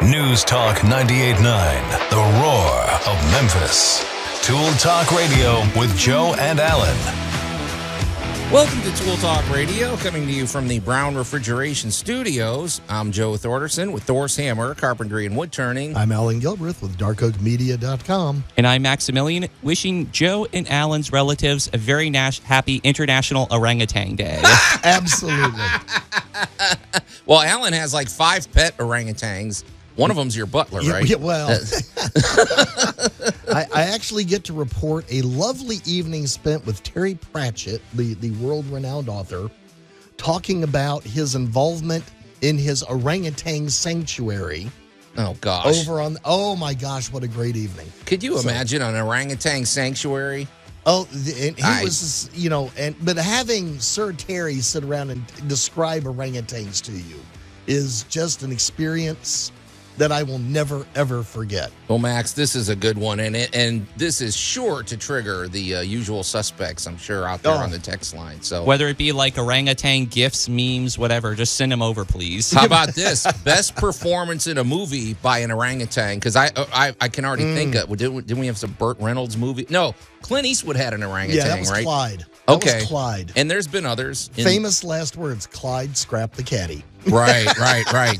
News Talk 98.9, the roar of Memphis. Tool Talk Radio with Joe and Allan. Welcome to Tool Talk Radio, coming to you from the Brown Refrigeration Studios. I'm Joe Thorderson with Thor's Hammer, Carpentry and Wood Turning. I'm Allan Gilbreth with darkoakmedia.com. And I'm Maximilian, wishing Joe and Allan's relatives a very happy International Orangutan Day. Absolutely. Well, Allan has like 5 pet orangutans. One of them's your butler, right? Yeah, well, I actually get to report a lovely evening spent with Terry Pratchett, the world-renowned author, talking about his involvement in his orangutan sanctuary. Oh, gosh. Oh, my gosh, what a great evening. Could you imagine an orangutan sanctuary? Oh, and he was, but having Sir Terry sit around and describe orangutans to you is just an experience that I will never, ever forget. Well, Max, this is a good one, and this is sure to trigger the usual suspects, I'm sure, out there on the text line. So, whether it be like orangutan gifs, memes, whatever, just send them over, please. How about this? Best performance in a movie by an orangutan? Because I can already think of, didn't we have some Burt Reynolds movie? No, Clint Eastwood had an orangutan, yeah, that was right? Clyde. That was Clyde. And there's been others. Famous last words, Clyde scrapped the caddy. Right.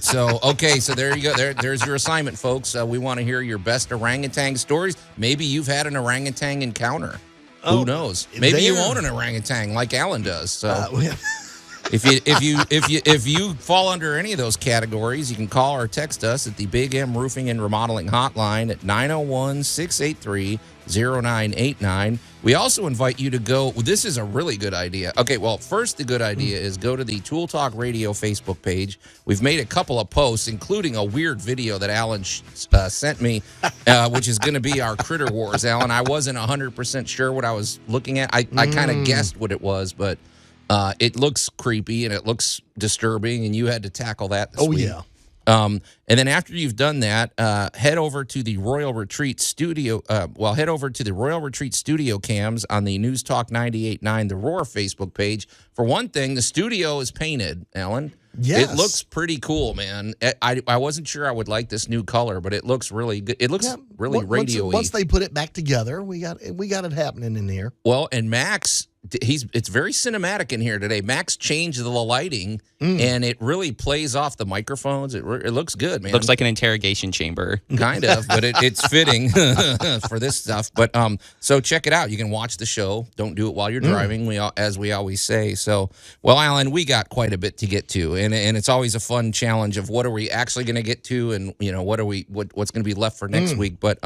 So, so there you go. There's your assignment, folks. We want to hear your best orangutan stories. Maybe you've had an orangutan encounter. Who knows? Maybe you own an orangutan like Allan does. So, if you fall under any of those categories, you can call or text us at the Big M Roofing and Remodeling Hotline at 901-683-0989. We also invite you to go. This is a really good idea. Okay, well, first the good idea is go to the Tool Talk Radio Facebook page. We've made a couple of posts, including a weird video that Allan sent me, which is going to be our Critter Wars. Allan, I wasn't 100% sure what I was looking at. I kind of guessed what it was, but it looks creepy and it looks disturbing, and you had to tackle that this week. Yeah. And then after you've done that, head over to the Royal Retreat Studio. Head over to the Royal Retreat Studio cams on the News Talk 98.9 The Roar Facebook page. For one thing, the studio is painted, Allan. Yes. It looks pretty cool, man. I wasn't sure I would like this new color, but it looks really good. It looks really radio-y. Once they put it back together, we got it happening in here. Well, and Max, it's very cinematic in here today. Max changed the lighting, and it really plays off the microphones. It looks good, man. Looks like an interrogation chamber. Kind of, but it's fitting for this stuff. But so check it out. You can watch the show. Don't do it while you're driving, as we always say. So, well, Allan, we got quite a bit to get to, and it's always a fun challenge of what are we actually going to get to, and what's going to be left for next week. But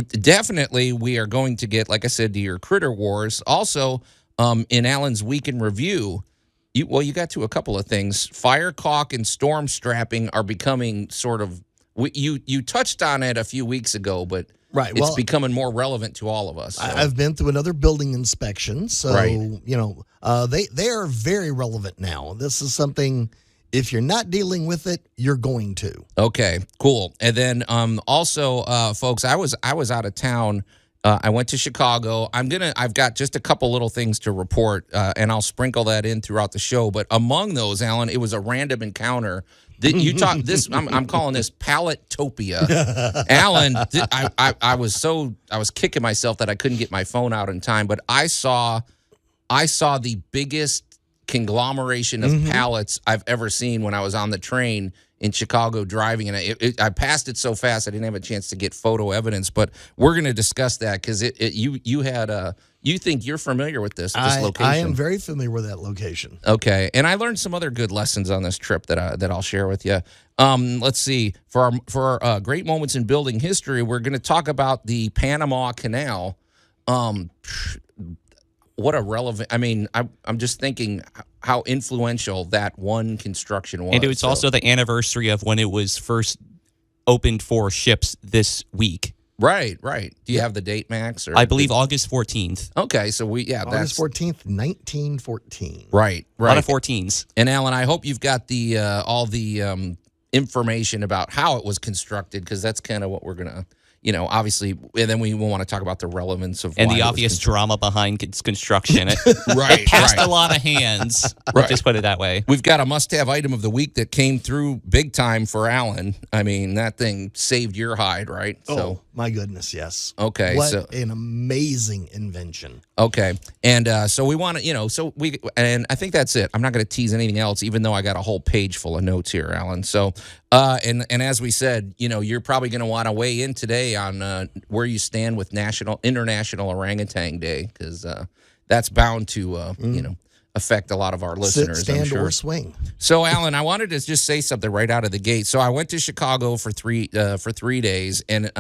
definitely we are going to get, like I said, to your Critter Wars. Also, in Allan's Week in Review, you got to a couple of things. Fire caulk and storm strapping are becoming sort of, you touched on it a few weeks ago, but it's becoming more relevant to all of us. So. I've been through another building inspection, so they are very relevant now. This is something, if you're not dealing with it, you're going to. Okay, cool. And then also, folks, I was out of town. I went to Chicago. I've got just a couple little things to report, and I'll sprinkle that in throughout the show. But among those, Allan, it was a random encounter. I'm calling this pallet-topia. Allan, I was kicking myself that I couldn't get my phone out in time, but I saw the biggest conglomeration of pallets I've ever seen when I was on the train in Chicago driving, and I passed it so fast I didn't have a chance to get photo evidence. But we're going to discuss that because you think you're familiar with this location. I am very familiar with that location. Okay, and I learned some other good lessons on this trip that I'll share with you. Let's see, for our great moments in building history, we're going to talk about the Panama Canal. What a relevant, I'm just thinking how influential that one construction was. And it's also the anniversary of when it was first opened for ships this week. Right. Do you have the date, Max? I believe August 14th. Okay, so August 14th, 1914. Right. A lot of 14s. And Allan, I hope you've got the all the information about how it was constructed, because that's kind of what we're gonna obviously, and then we will want to talk about the relevance of And why the it was obvious drama behind its construction. It Right, passed right. a lot of hands. Right. Let's just put it that way. We've got a must-have item of the week that came through big time for Allan. I mean, that thing saved your hide, right? Oh, my goodness, yes. Okay, What so an amazing invention. okay, and so we want to, and I think that's it. I'm not going to tease anything else, even though I got a whole page full of notes here, Allan. So, and as we said, you're probably going to want to weigh in today on where you stand with International Orangutan Day, because that's bound to, affect a lot of our listeners. Sit, stand, I'm sure. or swing. So, Allan, I wanted to just say something right out of the gate. So, I went to Chicago for 3 days, and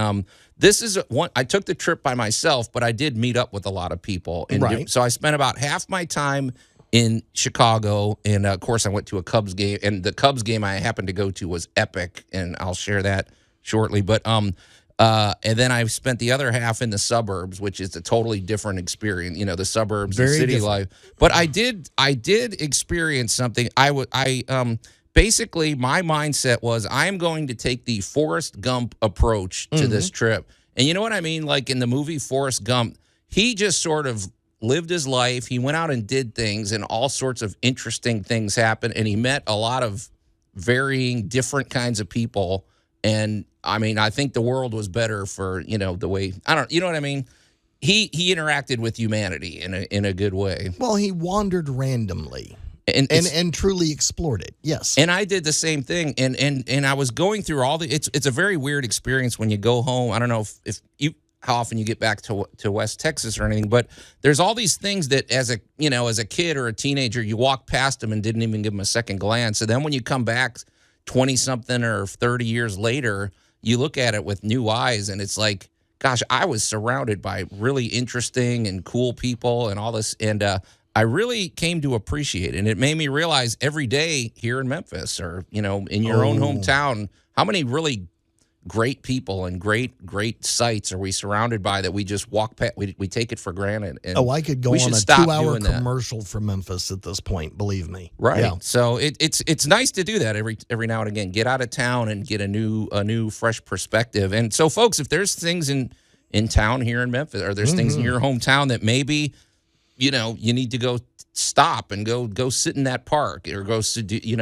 this is one. I took the trip by myself, but I did meet up with a lot of people. And Right. so, I spent about half my time in Chicago, and of course, I went to a Cubs game. And the Cubs game I happened to go to was epic, and I'll share that shortly. But and then I spent the other half in the suburbs, which is a totally different experience. The suburbs and Very city different. life. But I did experience something. Basically my mindset was I am going to take the Forrest Gump approach to this trip. And you know what I mean? Like in the movie Forrest Gump, he just sort of lived his life. He went out and did things, and all sorts of interesting things happened. And he met a lot of varying different kinds of people. And I mean, I think the world was better for, the way, you know what I mean? He interacted with humanity in a good way. Well, he wandered randomly And truly explored it. Yes. and I did the same thing. And I was going through all it's a very weird experience when you go home. I don't know if you, how often you get back to West Texas or anything, but there's all these things that as a kid or a teenager, you walk past them and didn't even give them a second glance. And then when you come back 20 something or 30 years later, you look at it with new eyes, and it's like, gosh, I was surrounded by really interesting and cool people and all this. And I really came to appreciate it. And it made me realize every day here in Memphis or, in your own hometown, how many really great people and great sights are we surrounded by that we just walk past, we take it for granted. And I could go we on should a stop 2-hour doing that. commercial for Memphis at this point, believe me. Right. Yeah. So it's nice to do that every now and again. Get out of town and get a new fresh perspective. And so, folks, if there's things in town here in Memphis, or there's things in your hometown that maybe you need to go stop and go sit in that park, or go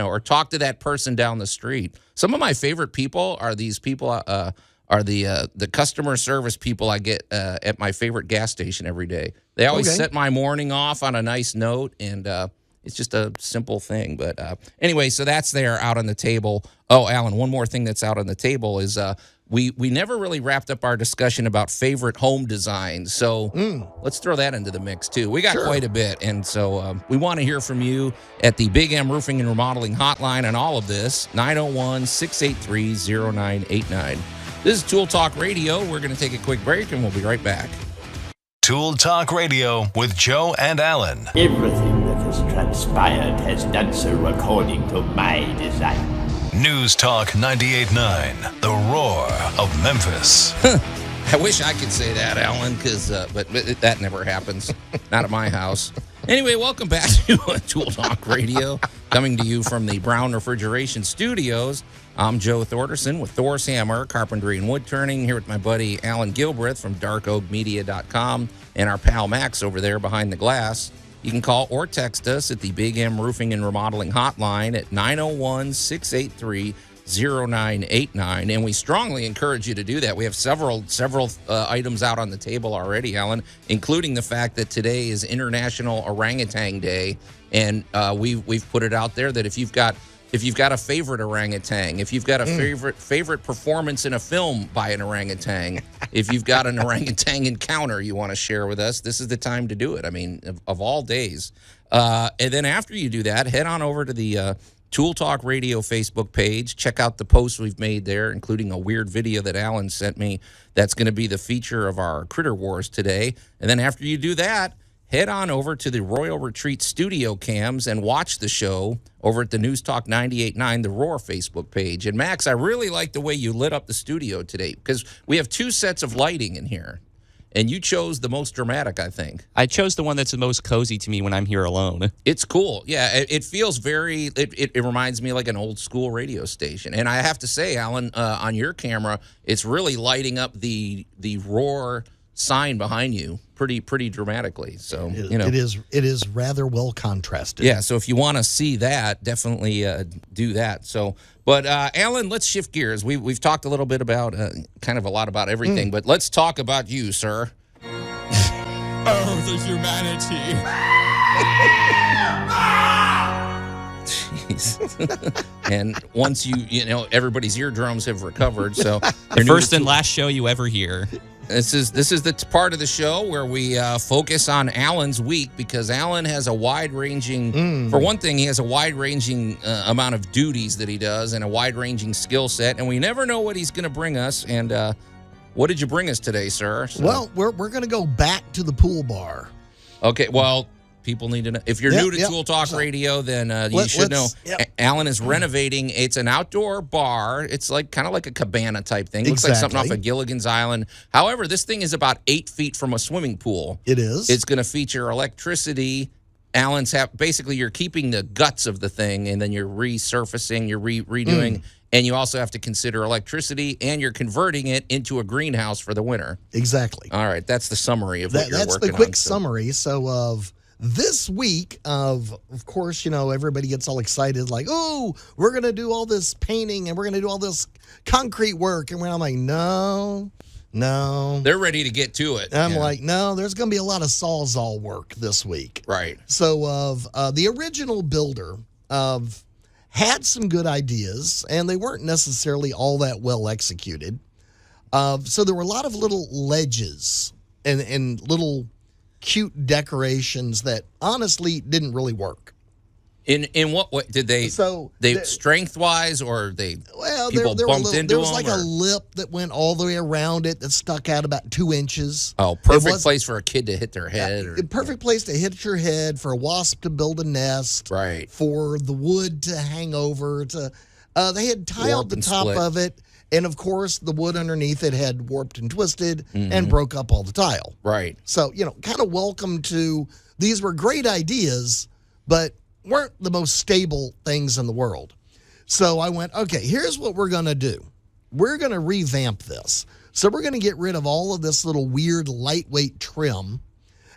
or talk to that person down the street. Some of my favorite people are these people. Are the customer service people I get at my favorite gas station every day. They always set my morning off on a nice note, and it's just a simple thing. But anyway, so that's there out on the table. Oh, Allan, one more thing that's out on the table is we never really wrapped up our discussion about favorite home designs. So let's throw that into the mix, too. We got quite a bit, and so we want to hear from you at the Big M Roofing and Remodeling Hotline on all of this, 901-683-0989. This is Tool Talk Radio. We're going to take a quick break, and we'll be right back. Tool Talk Radio with Joe and Allan. Everything that has transpired has done so according to my design. News Talk 98.9, the roar of Memphis. I wish I could say that, Allan, but that never happens. Not at my house. Anyway, welcome back to Tool Talk Radio, coming to you from the Brown Refrigeration Studios. I'm Joe Thorderson with Thor's Hammer, Carpentry and Wood Turning, here with my buddy Allan Gilbreth from darkoakmedia.com and our pal Max over there behind the glass. You can call or text us at the Big M Roofing and Remodeling Hotline at 901-683-0989, and we strongly encourage you to do that. We have several items out on the table already, Allan, including the fact that today is International Orangutan Day, and we've put it out there that if you've got a favorite orangutan, if you've got a favorite performance in a film by an orangutan, if you've got an orangutan encounter you want to share with us, this is the time to do it. I mean, of all days. And then after you do that, head on over to the Tool Talk Radio Facebook page. Check out the posts we've made there, including a weird video that Allan sent me that's going to be the feature of our Critter Wars today. And then after you do that, head on over to the Royal Retreat studio cams and watch the show over at the News Talk 98.9, the Roar Facebook page. And Max, I really like the way you lit up the studio today, because we have two sets of lighting in here. and you chose the most dramatic, I think. I chose the one that's the most cozy to me when I'm here alone. It's cool. Yeah, it feels very, it reminds me like an old school radio station. And I have to say, Allan, on your camera, it's really lighting up the roar sign behind you pretty dramatically. So, it is rather well contrasted. Yeah, so if you want to see that, definitely do that. So, but Allan, let's shift gears. We've talked a little bit about kind of a lot about everything, but let's talk about you, sir. Oh, the humanity. Jeez. And once everybody's eardrums have recovered, so The first and last show you ever hear. This is the part of the show where we focus on Allan's week, because Allan has a wide-ranging, for one thing, he has a wide-ranging amount of duties that he does and a wide-ranging skill set, and we never know what he's going to bring us. And what did you bring us today, sir? So, well, we're going to go back to the pool bar. Okay, well, people need to know. If you're new to Tool Talk Radio, then you should know. Allan is renovating. It's an outdoor bar. It's kind of like a cabana type thing. Looks like something off of Gilligan's Island. However, this thing is about 8 feet from a swimming pool. It is. It's going to feature electricity. Allan's basically you're keeping the guts of the thing, and then you're resurfacing, you're redoing, and you also have to consider electricity, and you're converting it into a greenhouse for the winter. Exactly. All right, that's the summary of what you're working on. That's the quick summary. So of this week, of course, everybody gets all excited, like, oh, we're going to do all this painting and we're going to do all this concrete work. And I'm like, no. They're ready to get to it. I'm like, no, there's going to be a lot of Sawzall work this week. Right. So the original builder had some good ideas, and they weren't necessarily all that well executed. So there were a lot of little ledges and little cute decorations that honestly didn't really work. In what way did they? So strength wise, or they? Well, people bumped into there was them, like a lip that went all the way around it that stuck out about 2 inches. Oh, perfect place for a kid to hit their head. Perfect place to hit your head, for a wasp to build a nest. Right. For the wood to hang over. They had tiled the top of it. And, of course, the wood underneath it had warped and twisted and broke up all the tile. Right. So, kind of welcome to, these were great ideas, but weren't the most stable things in the world. So I went, okay, here's what we're going to do. We're going to revamp this. So we're going to get rid of all of this little weird lightweight trim,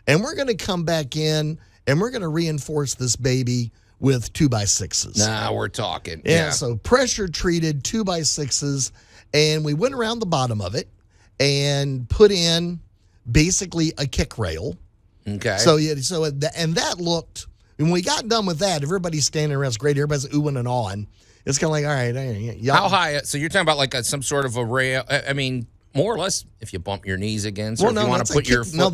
and we're going to come back in, and we're going to reinforce this baby with 2x6s. Now we're talking. Yeah. So pressure treated 2x6s, and we went around the bottom of it and put in basically a kick rail. Okay. And that looked, when we got done with that, everybody's standing around. It's great. Everybody's oohing and awing. It's kind of like, all right. How high? So you're talking about like some sort of a rail. I mean, more or less, if you bump your knees against, or if you want to put your foot,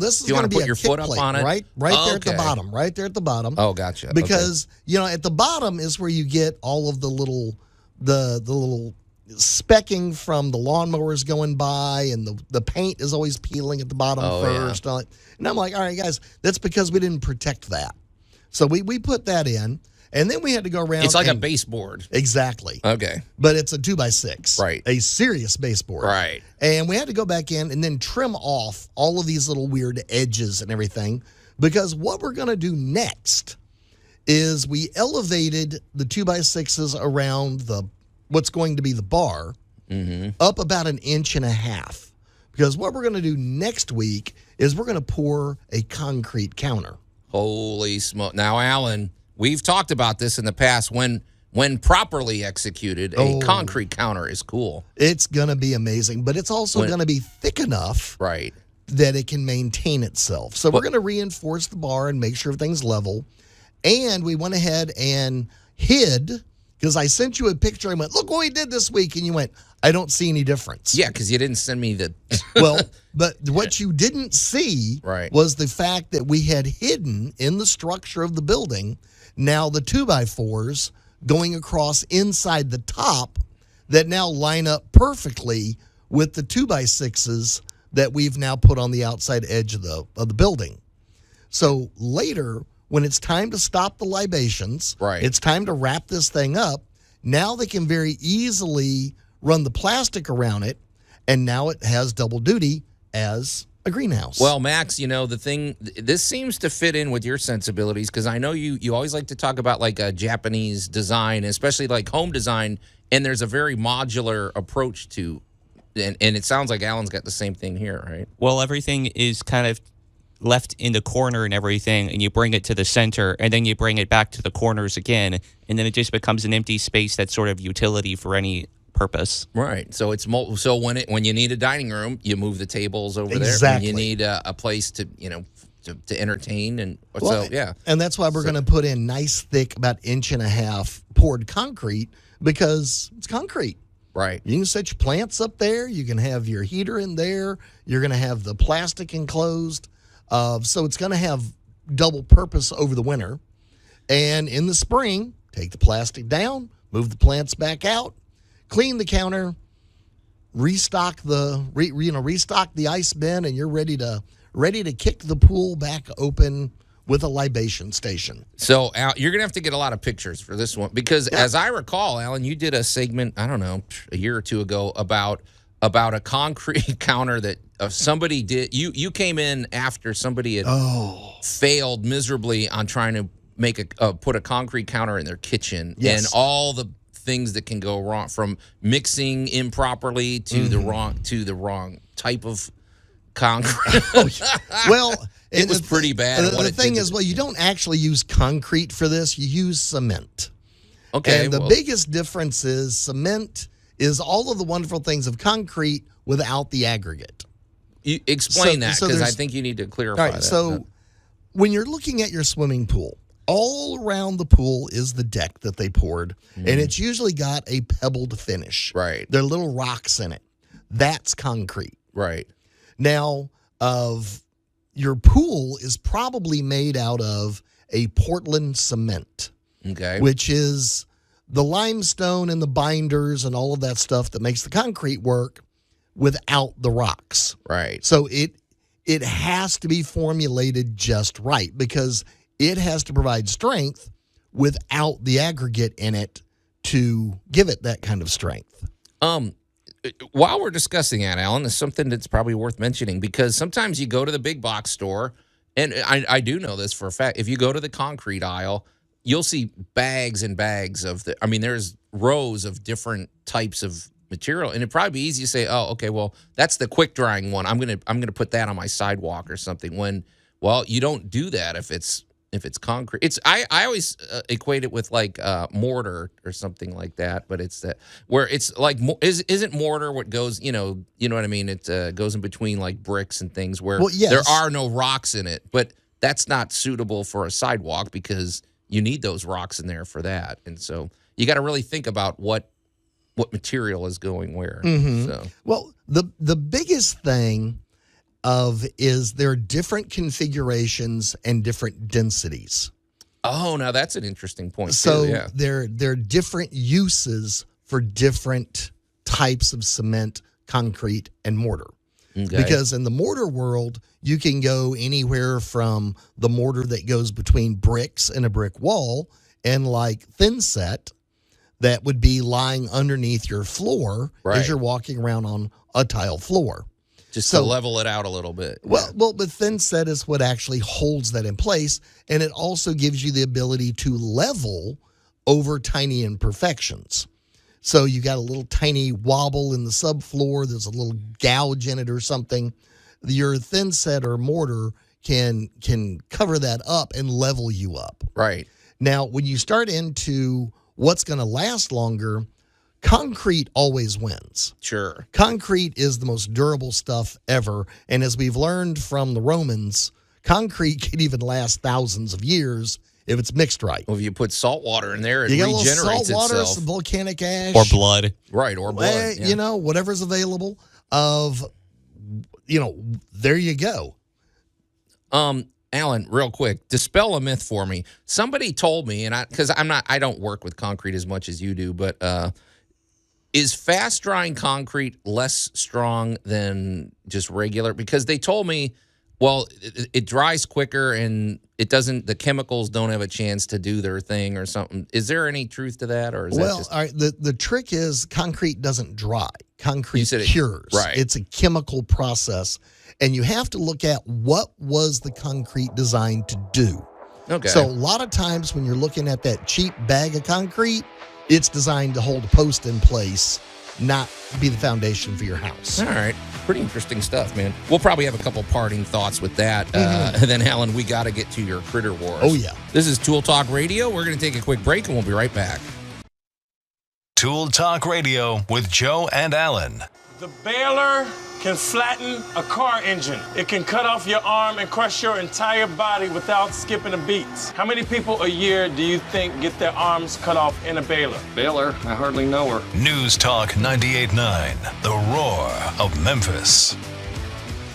foot up on it, right there at the bottom, right there at the bottom. Oh, gotcha. Because at the bottom is where you get all of the little specking from the lawnmowers going by, and the paint is always peeling at the bottom first. Yeah. And I'm like, all right, guys, that's because we didn't protect that. So we put that in. And then we had to go around. It's like a baseboard. Exactly. Okay. But it's a 2x6. Right. A serious baseboard. Right. And we had to go back in and then trim off all of these little weird edges and everything, because what we're going to do next is we elevated the 2x6s around what's going to be the bar up about 1.5 inches. Because what we're going to do next week is we're going to pour a concrete counter. Holy smoke. Now, Allan, we've talked about this in the past. When properly executed, a concrete counter is cool. It's going to be amazing, but it's also going to be thick enough that it can maintain itself. So we're going to reinforce the bar and make sure everything's level. And we went ahead and hid, because I sent you a picture. I went, look what we did this week. And you went, I don't see any difference. Yeah, because you didn't send me the... Well, but what you didn't see was the fact that we had hidden in the structure of the building now the 2x4s going across inside the top that now line up perfectly with the 2x6s that we've now put on the outside edge of the building. So later, when it's time to stop the libations, it's time to wrap this thing up, now they can very easily run the plastic around it, and now it has double duty as a greenhouse. Well, Max, this seems to fit in with your sensibilities because I know you always like to talk about like a Japanese design, especially like home design, and there's a very modular approach to, and it sounds like Alan's got the same thing here, right? Well, everything is kind of left in the corner and everything, and you bring it to the center, and then you bring it back to the corners again, and then it just becomes an empty space that's sort of utility for any purpose. Right. So it's so when you need a dining room, you move the tables over there. Exactly. When you need a place to to entertain, and well, so yeah. And that's why we're going to put in nice, thick, about 1.5 inch poured concrete because it's concrete. Right. You can set your plants up there. You can have your heater in there. You're going to have the plastic enclosed. So it's going to have double purpose over the winter. And in the spring, take the plastic down, move the plants back out, clean the counter, restock the ice bin, and you're ready to kick the pool back open with a libation station. So, Al, you're going to have to get a lot of pictures for this one because, as I recall, Alan, you did a segment, I don't know, a year or two ago about a concrete counter that somebody did. You came in after somebody had failed miserably on trying to put a concrete counter in their kitchen, and all the things that can go wrong, from mixing improperly to the wrong type of concrete. Well, it was pretty bad. The thing is, you don't actually use concrete for this. You use cement. Okay. And the biggest difference is cement is all of the wonderful things of concrete without the aggregate. You explain that, because I think you need to clarify that. So when you're looking at your swimming pool, all around the pool is the deck that they poured, and it's usually got a pebbled finish. Right. There are little rocks in it. That's concrete. Right. Now, your pool is probably made out of a Portland cement, okay, which is the limestone and the binders and all of that stuff that makes the concrete work without the rocks. Right. So it has to be formulated just right because it has to provide strength without the aggregate in it to give it that kind of strength. While we're discussing that, Alan, there's something that's probably worth mentioning, because sometimes you go to the big box store, and I do know this for a fact. If you go to the concrete aisle, you'll see bags and bags of there's rows of different types of material, and it'd probably be easy to say, oh, okay, well, that's the quick drying one. I'm gonna put that on my sidewalk or something. When, well, you don't do that if it's concrete. I always equate it with like mortar or something like that, but it's that where it's like isn't mortar what goes, you know what I mean? It goes in between like bricks and things where there are no rocks in it, but that's not suitable for a sidewalk because you need those rocks in there for that, and so you got to really think about what material is going where. Mm-hmm. So. Well, the biggest thing is there are different configurations and different densities. Oh, now that's an interesting point. So too, yeah. there are different uses for different types of cement, concrete, and mortar. Okay. Because in the mortar world, you can go anywhere from the mortar that goes between bricks and a brick wall and like thin set that would be lying underneath your floor as you're walking around on a tile floor. Just to level it out a little bit. Well, but thin set is what actually holds that in place, and it also gives you the ability to level over tiny imperfections. So you got a little tiny wobble in the subfloor, there's a little gouge in it or something. Your thin set or mortar can cover that up and level you up. Right. Now, when you start into what's going to last longer, concrete always wins. Sure. Concrete is the most durable stuff ever. And as we've learned from the Romans, concrete can even last thousands of years if it's mixed right. Well, if you put salt water in there, it you regenerates got a little salt water, itself. some volcanic ash. Or blood. Right, or blood. Yeah. Whatever's available there you go. Alan, real quick, dispel a myth for me. Somebody told me, and I don't work with concrete as much as you do, but is fast drying concrete less strong than just regular? Because they told me, well, it dries quicker and the chemicals don't have a chance to do their thing or something. Is there any truth to that, or is that just... all right, the trick is concrete doesn't dry. concrete cures. Right. It's a chemical process, and you have to look at what was the concrete designed to do. Okay. So a lot of times when you're looking at that cheap bag of concrete, it's designed to hold a post in place, not be the foundation for your house. All right. Pretty interesting stuff, man. We'll probably have a couple parting thoughts with that. And then, Allan, we got to get to your Critter Wars. Oh, yeah. This is Tool Talk Radio. We're going to take a quick break, and we'll be right back. Tool Talk Radio with Joe and Allan. The baler can flatten a car engine. It can cut off your arm and crush your entire body without skipping a beat. How many people a year do you think get their arms cut off in a baler? Baylor, I hardly know her. News Talk 98.9, the roar of Memphis.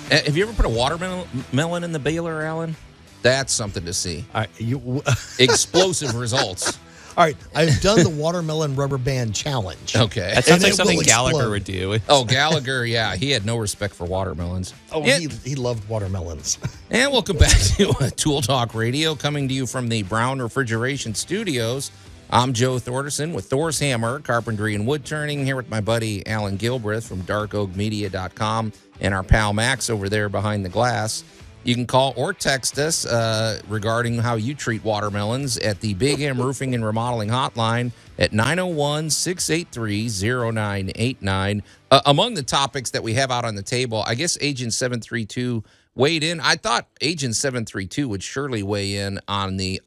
Have you ever put a watermelon in the baler, Allan? That's something to see. Explosive results. All right, I've done the watermelon rubber band challenge. Okay. That sounds like it something will Gallagher explode. would do. Oh, Gallagher, yeah. He had no respect for watermelons. Oh, he loved watermelons. And welcome back to Tool Talk Radio, coming to you from the Brown Refrigeration Studios. I'm Joe Thorderson with Thor's Hammer, Carpentry and Wood Turning, here with my buddy Allan Gilbreth from darkoakmedia.com and our pal Max over there behind the glass. You can call or text us regarding how you treat watermelons at the Big M Roofing and Remodeling Hotline at 901-683-0989. Among the topics that we have out on the table, I guess Agent 732 weighed in. I thought Agent 732 would surely weigh in on the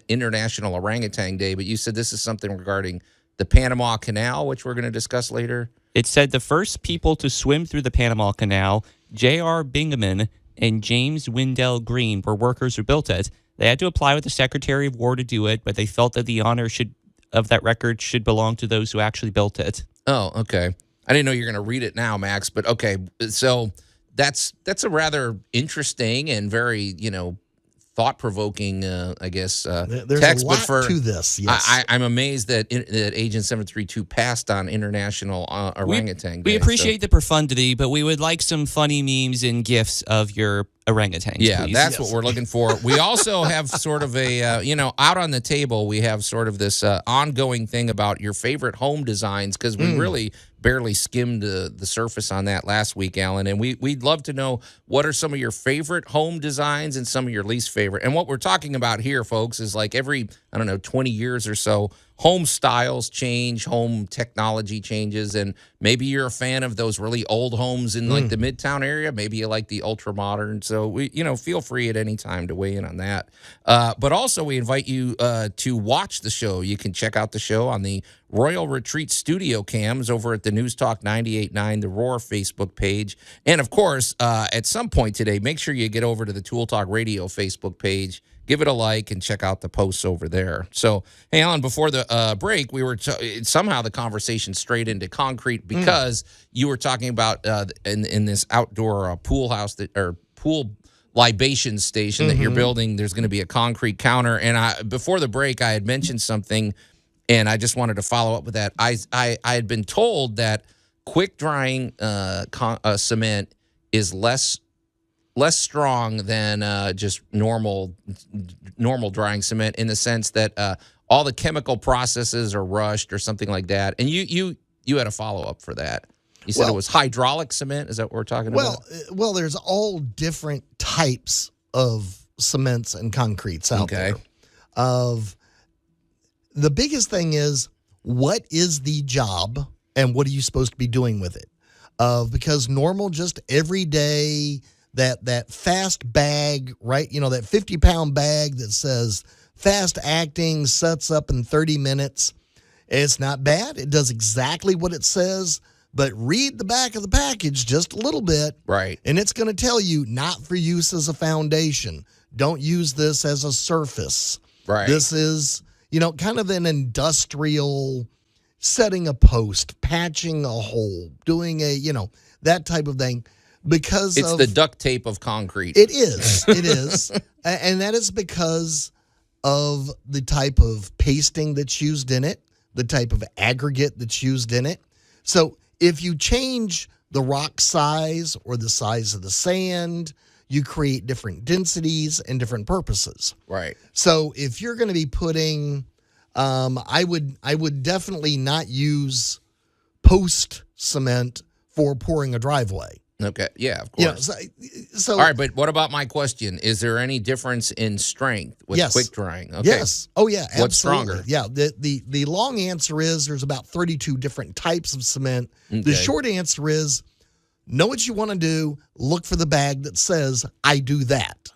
International Orangutan Day, but you said this is something regarding the Panama Canal, which we're going to discuss later. It said the first people to swim through the Panama Canal, J.R. Bingaman and James Wendell Green, were workers who built it. They had to apply with the Secretary of War to do it, but they felt that the honor of that record should belong to those who actually built it. Oh, okay. I didn't know you were going to read it now, Max, but okay. So that's a rather interesting and very, thought-provoking, I guess, There's text. a lot but for, to this, yes. I'm amazed that Agent 732 passed on International Orangutan Day. We appreciate the profundity, but we would like some funny memes and GIFs of your orangutans, Yeah, please. that's what we're looking for. We also have sort of a, out on the table, we have sort of this ongoing thing about your favorite home designs, because we really barely skimmed the surface on that last week, Allan, and we'd love to know what are some of your favorite home designs and some of your least favorite. And what we're talking about here, folks, is like every, 20 years or so, home styles change, home technology changes, and maybe you're a fan of those really old homes in like the Midtown area. Maybe you like the ultra modern. So we, feel free at any time to weigh in on that. But also we invite you to watch the show. You can check out the show on the Royal Retreat studio cams over at the News Talk 98.9 The Roar Facebook page. And of course, at some point today, make sure you get over to the Tool Talk Radio Facebook page. Give it a like and check out the posts over there. So, hey, Allan, before the break, we were somehow the conversation strayed into concrete because you were talking about in this outdoor pool house or pool libation station that you're building. There's going to be a concrete counter, and before the break, I had mentioned something, and I just wanted to follow up with that. I had been told that quick drying cement is less strong than just normal drying cement, in the sense that all the chemical processes are rushed or something like that. And you had a follow up for that. You said it was hydraulic cement. Is that what we're talking about? Well, there's all different types of cements and concretes out there. The biggest thing is, what is the job and what are you supposed to be doing with it? Because normal, just everyday, that fast bag, right? That 50-pound bag that says fast acting, sets up in 30 minutes. It's not bad. It does exactly what it says, but read the back of the package just a little bit. Right. And it's going to tell you not for use as a foundation. Don't use this as a surface. Right. This is, kind of an industrial setting a post, patching a hole, doing that type of thing. Because it's the duct tape of concrete. It is. It is. And that is because of the type of pasting that's used in it, the type of aggregate that's used in it. So if you change the rock size or the size of the sand, you create different densities and different purposes. Right. So if you're going to be putting, I would definitely not use post cement for pouring a driveway. Okay. Yeah, of course. So all right, but what about my question? Is there any difference in strength with Yes. quick drying? Okay. Yes. Oh, yeah. Absolutely. What's stronger? Yeah. The long answer is there's about 32 different types of cement. The Okay. short answer is know what you want to do. Look for the bag that says, I do that.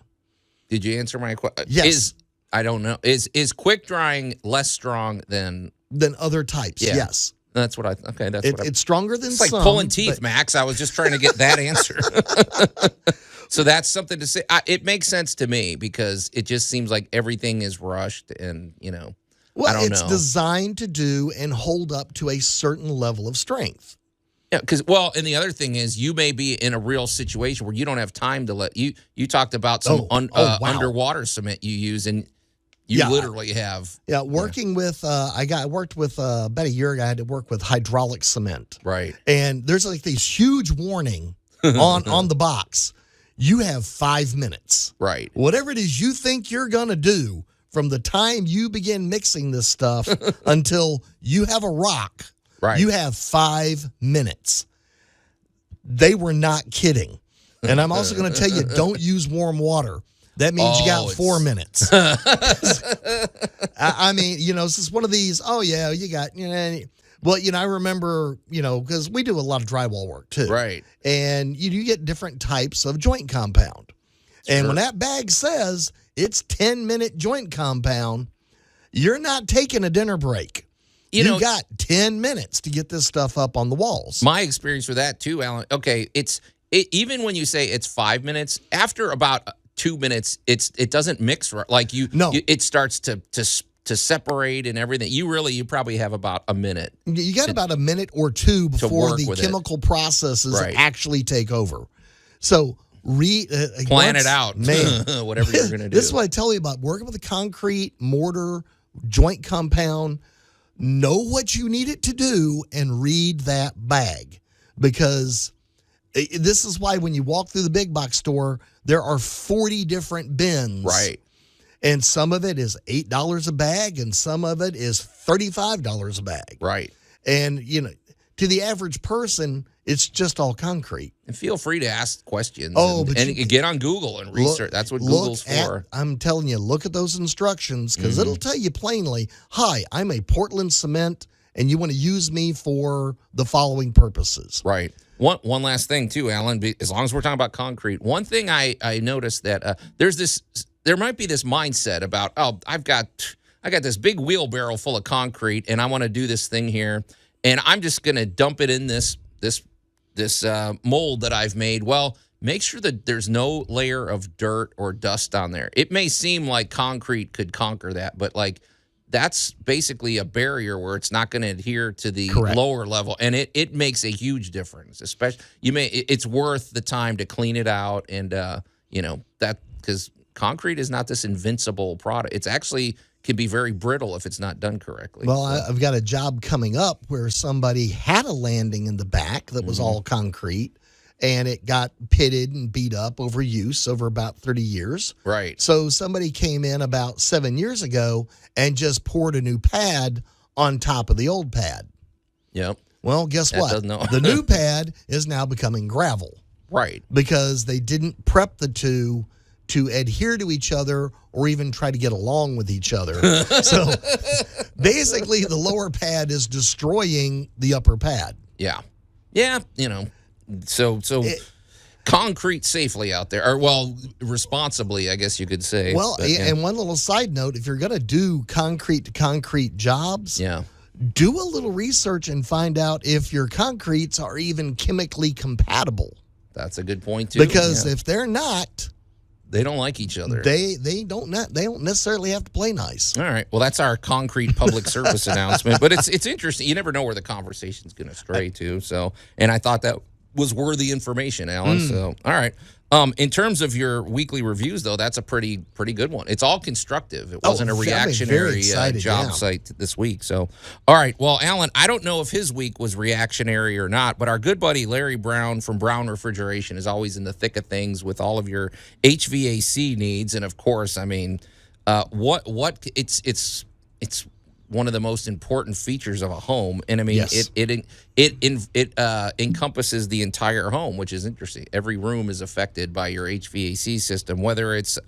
Did you answer my question? Yes. I don't know. Is quick drying less strong than? Than other types. Yeah. Yes. That's what I. Okay, that's what I. It's stronger than It's like some. pulling teeth, but- Max. I was just trying to get that answer. So that's something to say. It makes sense to me because it just seems like everything is rushed, and Well, I don't it's know. designed to do and hold up to a certain level of strength. Yeah, and the other thing is, you may be in a real situation where you don't have time to let you. You talked about some wow. underwater cement you use, and you Yeah. literally have Yeah, working with I worked with about a year ago. I had to work with hydraulic cement, right. and there's like this huge warning on the box. You have 5 minutes. Right. Whatever it is you think you're gonna do from the time you begin mixing this stuff until you have a rock. Right. You have 5 minutes. They were not kidding, and I'm also going to tell you, don't use warm water. That means you got 4 minutes. I mean, this is one of these, you got, well, I remember, because we do a lot of drywall work too. Right. And you get different types of joint compound. And when that bag says it's 10-minute joint compound, you're not taking a dinner break. You got 10 minutes to get this stuff up on the walls. My experience with that too, Alan. Okay, even when you say it's 5 minutes, after about 2 minutes, it doesn't mix right. Like it starts to separate and everything. You probably have about a minute. You got about a minute or two before work the with chemical processes Right. actually take over. So Plan it out, man. whatever you're going to do. This is what I tell you about working with the concrete, mortar, joint compound. Know what you need it to do and read that bag, because this is why when you walk through the big box store, there are 40 different bins. Right. And some of it is $8 a bag, and some of it is $35 a bag. Right. And, to the average person, it's just all concrete. And feel free to ask questions. But and get on Google and research. That's what Google's for. I'm telling you, look at those instructions, because it'll tell you plainly, hi, I'm a Portland cement, and you want to use me for the following purposes. Right. One last thing, too, Alan, as long as we're talking about concrete, one thing I noticed that there might be this mindset about, I got this big wheelbarrow full of concrete, and I want to do this thing here, and I'm just going to dump it in this mold that I've made. Well, make sure that there's no layer of dirt or dust on there. It may seem like concrete could conquer that, but that's basically a barrier where it's not going to adhere to the Correct. lower level, and it makes a huge difference. Especially it's worth the time to clean it out, and that, because concrete is not this invincible product. It's actually can be very brittle if it's not done correctly. Well, I've got a job coming up where somebody had a landing in the back that was all concrete, and it got pitted and beat up over use over about 30 years. Right. So somebody came in about 7 years ago and just poured a new pad on top of the old pad. Yep. Well, guess That what? doesn't- The new pad is now becoming gravel Right. because they didn't prep the two to adhere to each other or even try to get along with each other. So basically, the lower pad is destroying the upper pad. Yeah. Yeah. So concrete safely out there, or responsibly, I guess you could say. Well, But, yeah. and one little side note, if you're going to do concrete to concrete jobs, Yeah. do a little research and find out if your concretes are even chemically compatible. That's a good point too. Because Yeah. if they're not, they don't like each other. they don't necessarily have to play nice. All right. Well, that's our concrete public service announcement. But it's interesting. You never know where the conversation's going to stray to. So, and I thought that was worthy information, Alan. So, all right. In terms of your weekly reviews, though, that's a pretty good one. It's all constructive. It wasn't a I'm very reactionary excited, job yeah. site this week. So, all right. Well, Alan, I don't know if his week was reactionary or not, but our good buddy Larry Brown from Brown Refrigeration is always in the thick of things with all of your HVAC needs, and of course, I mean, it's one of the most important features of a home. And I mean, Yes. it encompasses the entire home, which is interesting. Every room is affected by your HVAC system, whether it's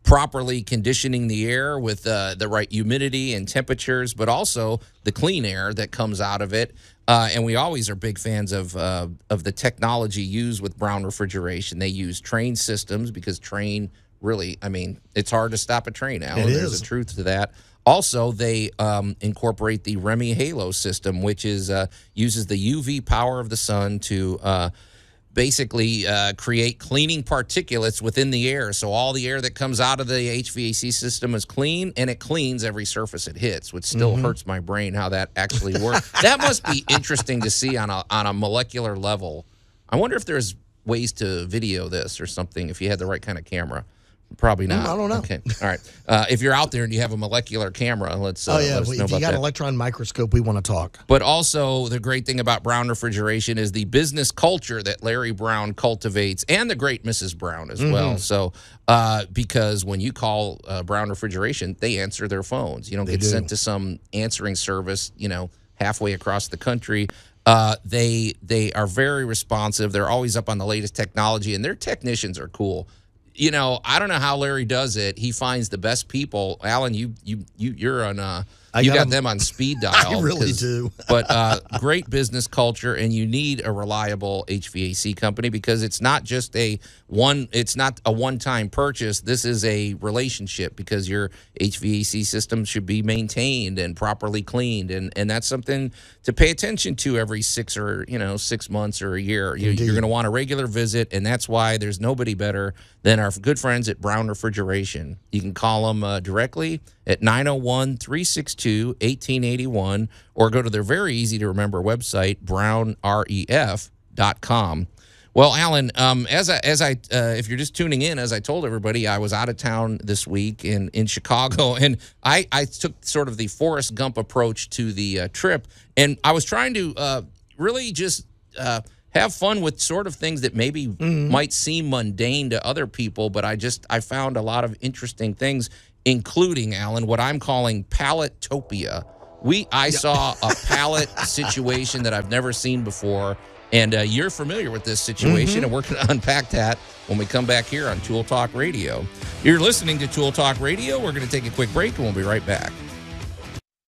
properly conditioning the air with the right humidity and temperatures, but also the clean air that comes out of it. And we always are big fans of the technology used with Brown Refrigeration. They use train systems because train really, I mean, it's hard to stop a train now. There's a truth to that. Also, they incorporate the Remy Halo system, which is uses the UV power of the sun to basically create cleaning particulates within the air. So all the air that comes out of the HVAC system is clean, and it cleans every surface it hits, which still hurts my brain how that actually works. That must be interesting to see on a molecular level. I wonder if there's ways to video this or something if you had the right kind of camera. Probably not. I don't know. Okay. All right. If you're out there and you have a molecular camera, let's let us know if about you got that. an electron microscope, we want to talk. But also, the great thing about Brown Refrigeration is the business culture that Larry Brown cultivates, and the great Mrs. Brown as well. So, because when you call Brown Refrigeration, they answer their phones. You don't get sent to some answering service, halfway across the country. They are very responsive. They're always up on the latest technology, and their technicians are cool. I don't know how Larry does it. He finds the best people. Allan, you're on. You got them on speed dial. I really do. But great business culture, and you need a reliable HVAC company because it's not just it's not a one-time purchase. This is a relationship because your HVAC system should be maintained and properly cleaned, and that's something to pay attention to every 6 months or a year. You're going to want a regular visit, and that's why there's nobody better than our good friends at Brown Refrigeration. You can call them directly at 901-362-1881 or go to their very easy-to-remember website, brownref.com. Well, Allan, if you're just tuning in, as I told everybody, I was out of town this week in Chicago, and I took sort of the Forrest Gump approach to the trip, and I was trying to really just have fun with sort of things that maybe might seem mundane to other people, but I found a lot of interesting things, including, Allan, what I'm calling palletopia. I saw a pallet situation that I've never seen before, and you're familiar with this situation, and we're going to unpack that when we come back here on Tool Talk Radio. You're listening to Tool Talk Radio. We're going to take a quick break, and we'll be right back.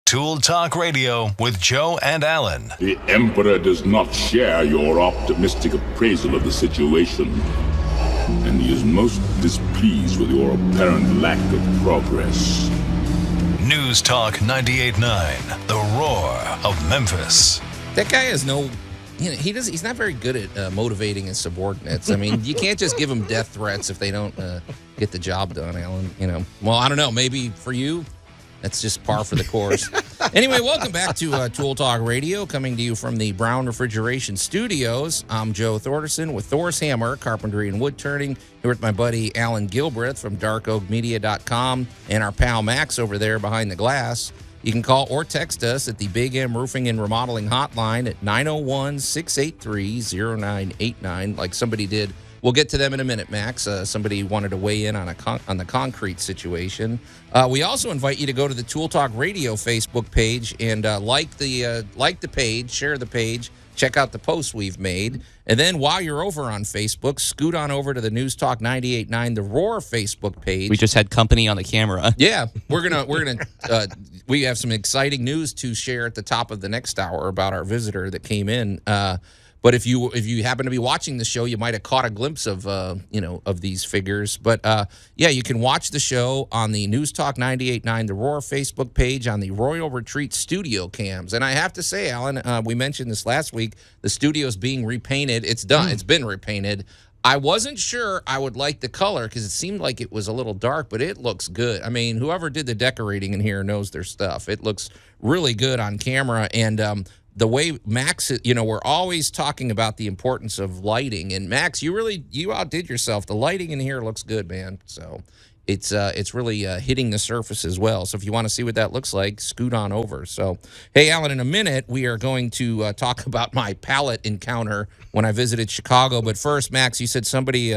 Tool Talk Radio with Joe and Allan. The Emperor does not share your optimistic appraisal of the situation, and he is most displeased with your apparent lack of progress. News Talk 98.9, The Roar of Memphis. That guy has no... he's not very good at motivating his subordinates. I mean, you can't just give them death threats if they don't get the job done, Allan. Well, I don't know. Maybe for you, that's just par for the course. Anyway, welcome back to Tool Talk Radio, coming to you from the Brown Refrigeration Studios. I'm Joe Thorderson with Thor's Hammer, Carpentry and Wood Turning, here with my buddy Allan Gilbreth from darkoakmedia.com and our pal Max over there behind the glass. You can call or text us at the Big M Roofing and Remodeling Hotline at 901-683-0989, like somebody did. We'll get to them in a minute, Max. Somebody wanted to weigh in on the concrete situation. We also invite you to go to the Tool Talk Radio Facebook page and like the page, share the page, check out the posts we've made. And then while you're over on Facebook, scoot on over to the News Talk 98.9 The Roar Facebook page. We just had company on the camera. Yeah, we have some exciting news to share at the top of the next hour about our visitor that came in. But if you happen to be watching the show, you might have caught a glimpse of of these figures. But you can watch the show on the News Talk 98.9 The Roar Facebook page on the Royal Retreat studio cams. And I have to say, Allan, we mentioned this last week. The studio's being repainted. It's done. It's been repainted. I wasn't sure I would like the color because it seemed like it was a little dark, but it looks good. I mean, whoever did the decorating in here knows their stuff. It looks really good on camera, and the way Max, we're always talking about the importance of lighting, and Max, you outdid yourself. The lighting in here looks good, man. So it's really hitting the surface as well. So if you want to see what that looks like, scoot on over. So, hey, Allan, in a minute, we are going to talk about my pallet encounter when I visited Chicago. But first, Max, you said somebody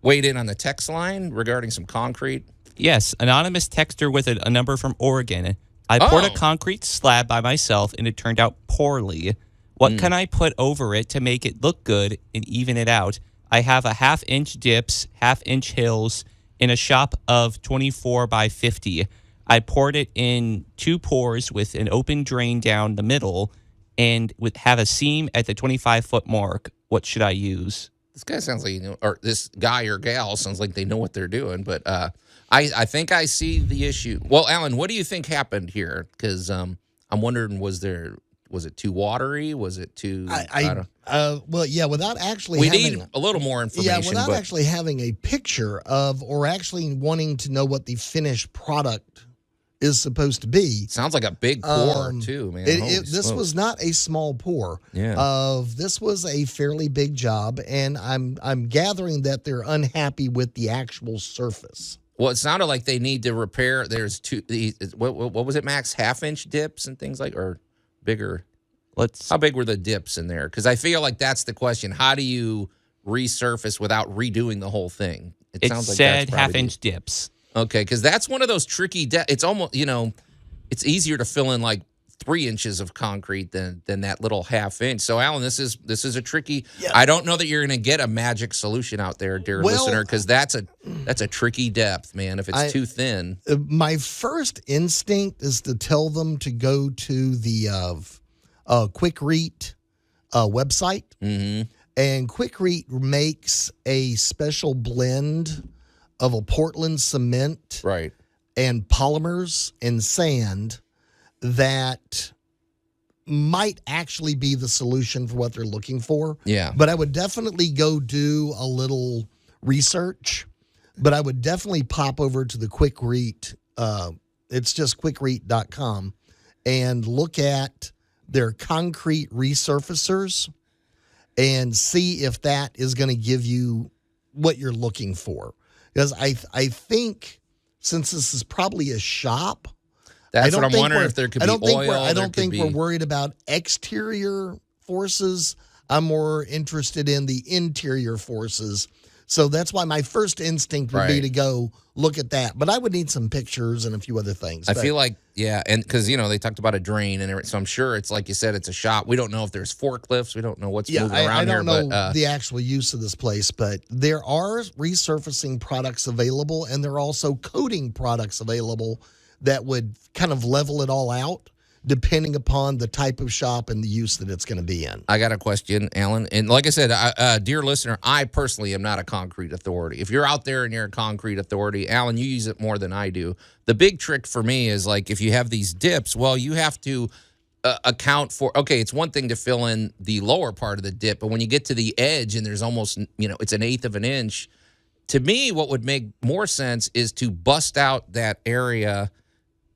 weighed in on the text line regarding some concrete. Yes, anonymous texter with a number from Oregon I poured a concrete slab by myself, and it turned out poorly. What can I put over it to make it look good and even it out? I have a half-inch dips, half-inch hills, in a shop of 24 by 50. I poured it in 2 pours with an open drain down the middle and would have a seam at the 25-foot mark. What should I use? This guy sounds like, or this guy or gal sounds like they know what they're doing, but I think I see the issue. Well, Allan, what do you think happened here? Because I'm wondering, was it too watery? Was it too? Well, yeah. Without actually, we need a little more information. Yeah, without actually having a picture of, or actually wanting to know what the finished product is supposed to be. Sounds like a big pour too, man. This was not a small pour. Yeah. This was a fairly big job, and I'm gathering that they're unhappy with the actual surface. Well, it sounded like they need to repair. There's what was it, Max? Half-inch dips and things or bigger. How big were the dips in there? Because I feel like that's the question. How do you resurface without redoing the whole thing? It sounds like said half-inch dips. Okay, because that's one of those tricky. It's almost it's easier to fill in like 3 inches of concrete than that little half-inch. So, Allan, this is a tricky. Yeah. I don't know that you're going to get a magic solution out there, dear listener, because that's a tricky depth, man. If it's too thin. My first instinct is to tell them to go to the Quikrete website, and Quikrete makes a special blend of a Portland cement, right, and polymers and sand that might actually be the solution for what they're looking for. Yeah. But I would definitely go do a little research. But I would definitely pop over to the Quikrete. It's just quikrete.com and look at their concrete resurfacers and see if that is going to give you what you're looking for. Because I think since this is probably a shop, that's what I'm wondering, if there could be oil. I don't think we're worried about exterior forces. I'm more interested in the interior forces. So that's why my first instinct would be to go look at that. But I would need some pictures and a few other things. I feel like, yeah, and because, they talked about a drain and everything. So I'm sure it's like you said, it's a shop. We don't know if there's forklifts. We don't know what's moving around there. I don't know the actual use of this place, but there are resurfacing products available, and there are also coating products available that would kind of level it all out, depending upon the type of shop and the use that it's going to be in. I got a question, Allan. And like I said, dear listener, I personally am not a concrete authority. If you're out there and you're a concrete authority, Allan, you use it more than I do. The big trick for me is, like, if you have these dips, well, you have to account for, okay, it's one thing to fill in the lower part of the dip, but when you get to the edge and there's almost, it's 1/8 of an inch, to me, what would make more sense is to bust out that area,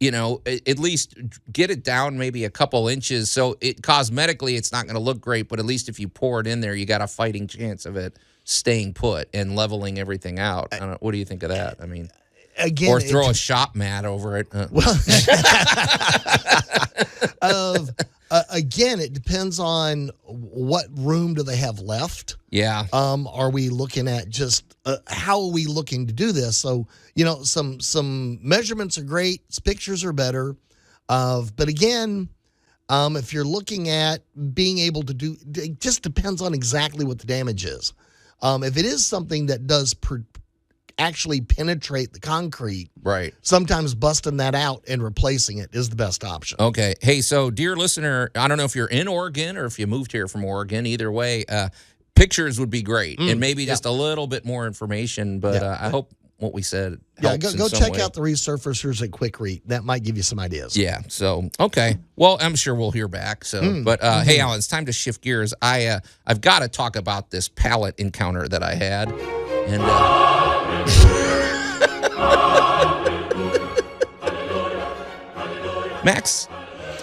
at least get it down maybe a couple inches. So cosmetically, it's not going to look great, but at least if you pour it in there, you got a fighting chance of it staying put and leveling everything out. I don't know, what do you think of that? I mean, again, or throw a shop mat over it. Well, again, it depends on what room do they have left. Yeah. Are we looking at just how are we looking to do this? So, some measurements are great, pictures are better. But again, if you're looking at being able to do, it just depends on exactly what the damage is. If it is something that does actually penetrate the concrete, right, sometimes busting that out and replacing it is the best option. Okay. Hey, so dear listener, I don't know if you're in Oregon or if you moved here from Oregon. Either way, pictures would be great, and maybe just a little bit more information. But I hope what we said helps. Go check out the resurfacers at Quikrete. That might give you some ideas. Yeah. So okay. Well, I'm sure we'll hear back. So, but hey, Allan, it's time to shift gears. I've got to talk about this pallet encounter that I had, and. Max,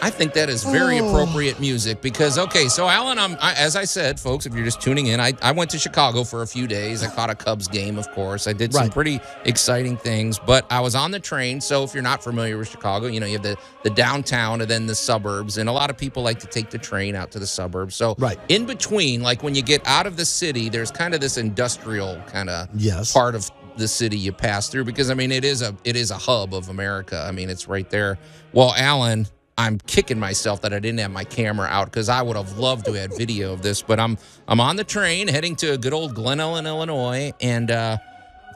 I think that is very appropriate music because, okay, so Allan, as I said, folks, if you're just tuning in, I went to Chicago for a few days. I caught a Cubs game, of course. I did some pretty exciting things, but I was on the train. So if you're not familiar with Chicago, you have the downtown and then the suburbs, and a lot of people like to take the train out to the suburbs. So in between, like when you get out of the city, there's kind of this industrial kind of part of the city you pass through because I mean it is a hub of America. I mean it's right there. Well, Allan, I'm kicking myself that I didn't have my camera out because I would have loved to have video of this. But I'm on the train heading to good old Glen Ellen, Illinois, and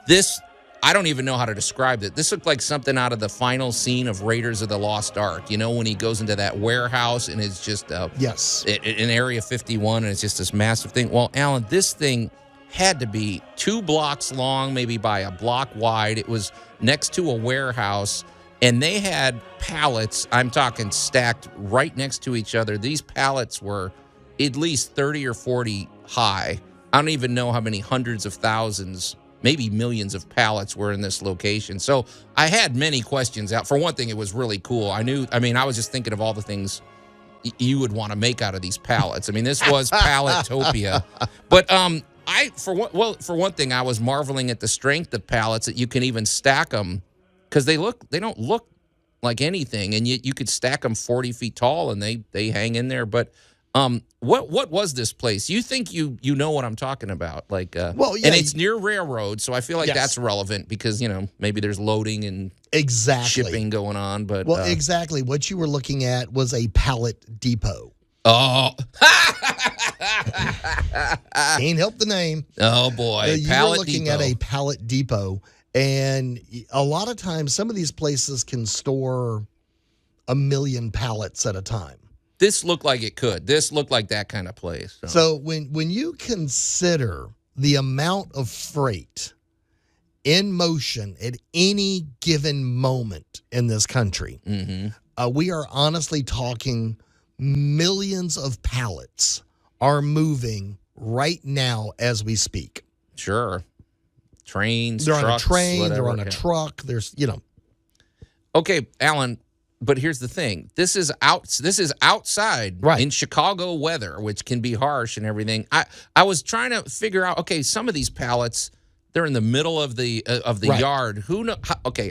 this I don't even know how to describe it. This looked like something out of the final scene of Raiders of the Lost Ark. You know, when he goes into that warehouse and it's just yes, in Area 51, and it's just this massive thing. Well, Allan, this thing had to be 2 blocks long, maybe by a block wide. It was next to a warehouse. And they had pallets, I'm talking stacked right next to each other. These pallets were at least 30 or 40 high. I don't even know how many hundreds of thousands, maybe millions of pallets were in this location. So I had many questions out. For one thing, it was really cool. I was just thinking of all the things you would want to make out of these pallets. I mean, this was Palletopia. But for one thing, I was marveling at the strength of pallets that you can even stack them. Because they don't look like anything, and you could stack them 40 feet tall, and they hang in there. But what was this place? You think you know what I'm talking about? Like, well, yeah, and it's near railroad, so I feel like yes, that's relevant because maybe there's loading and exactly shipping going on. But exactly what you were looking at was a pallet depot. Oh, can't help the name. Oh boy, you were looking at a pallet depot. And a lot of times, some of these places can store 1 million pallets at a time. This looked like it could. This looked like that kind of place. So when you consider the amount of freight in motion at any given moment in this country, we are honestly talking millions of pallets are moving right now as we speak. Sure. Trains, they're trucks, on a train, whatever. they're on a truck. There's, Okay, Allan, but here's the thing. This is outside in Chicago weather, which can be harsh and everything. I was trying to figure out, okay, some of these pallets, they're in the middle of the yard. Who know?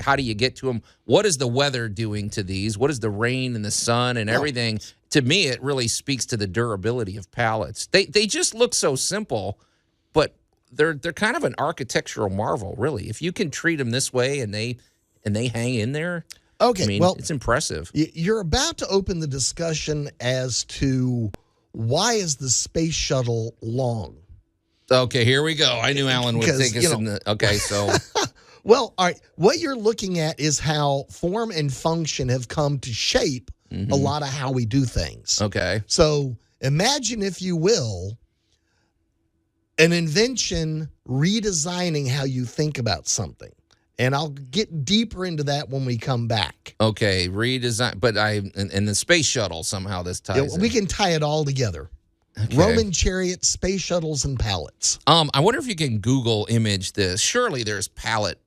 How do you get to them? What is the weather doing to these? What is the rain and the sun and everything? To me, it really speaks to the durability of pallets. They just look so simple, but they're kind of an architectural marvel, really. If you can treat them this way and they hang in there, okay, it's impressive. You're about to open the discussion as to why is the space shuttle long? Okay, here we go. I knew Allan would take us in the. Okay, so. Well, all right. What you're looking at is how form and function have come to shape a lot of how we do things. Okay. So imagine, if you will, an invention redesigning how you think about something. And I'll get deeper into that when we come back. Okay, redesign. But and the space shuttle somehow this ties in. We can tie it all together. Okay. Roman chariots, space shuttles, and pallets. I wonder if you can Google image this. Surely there's pallet.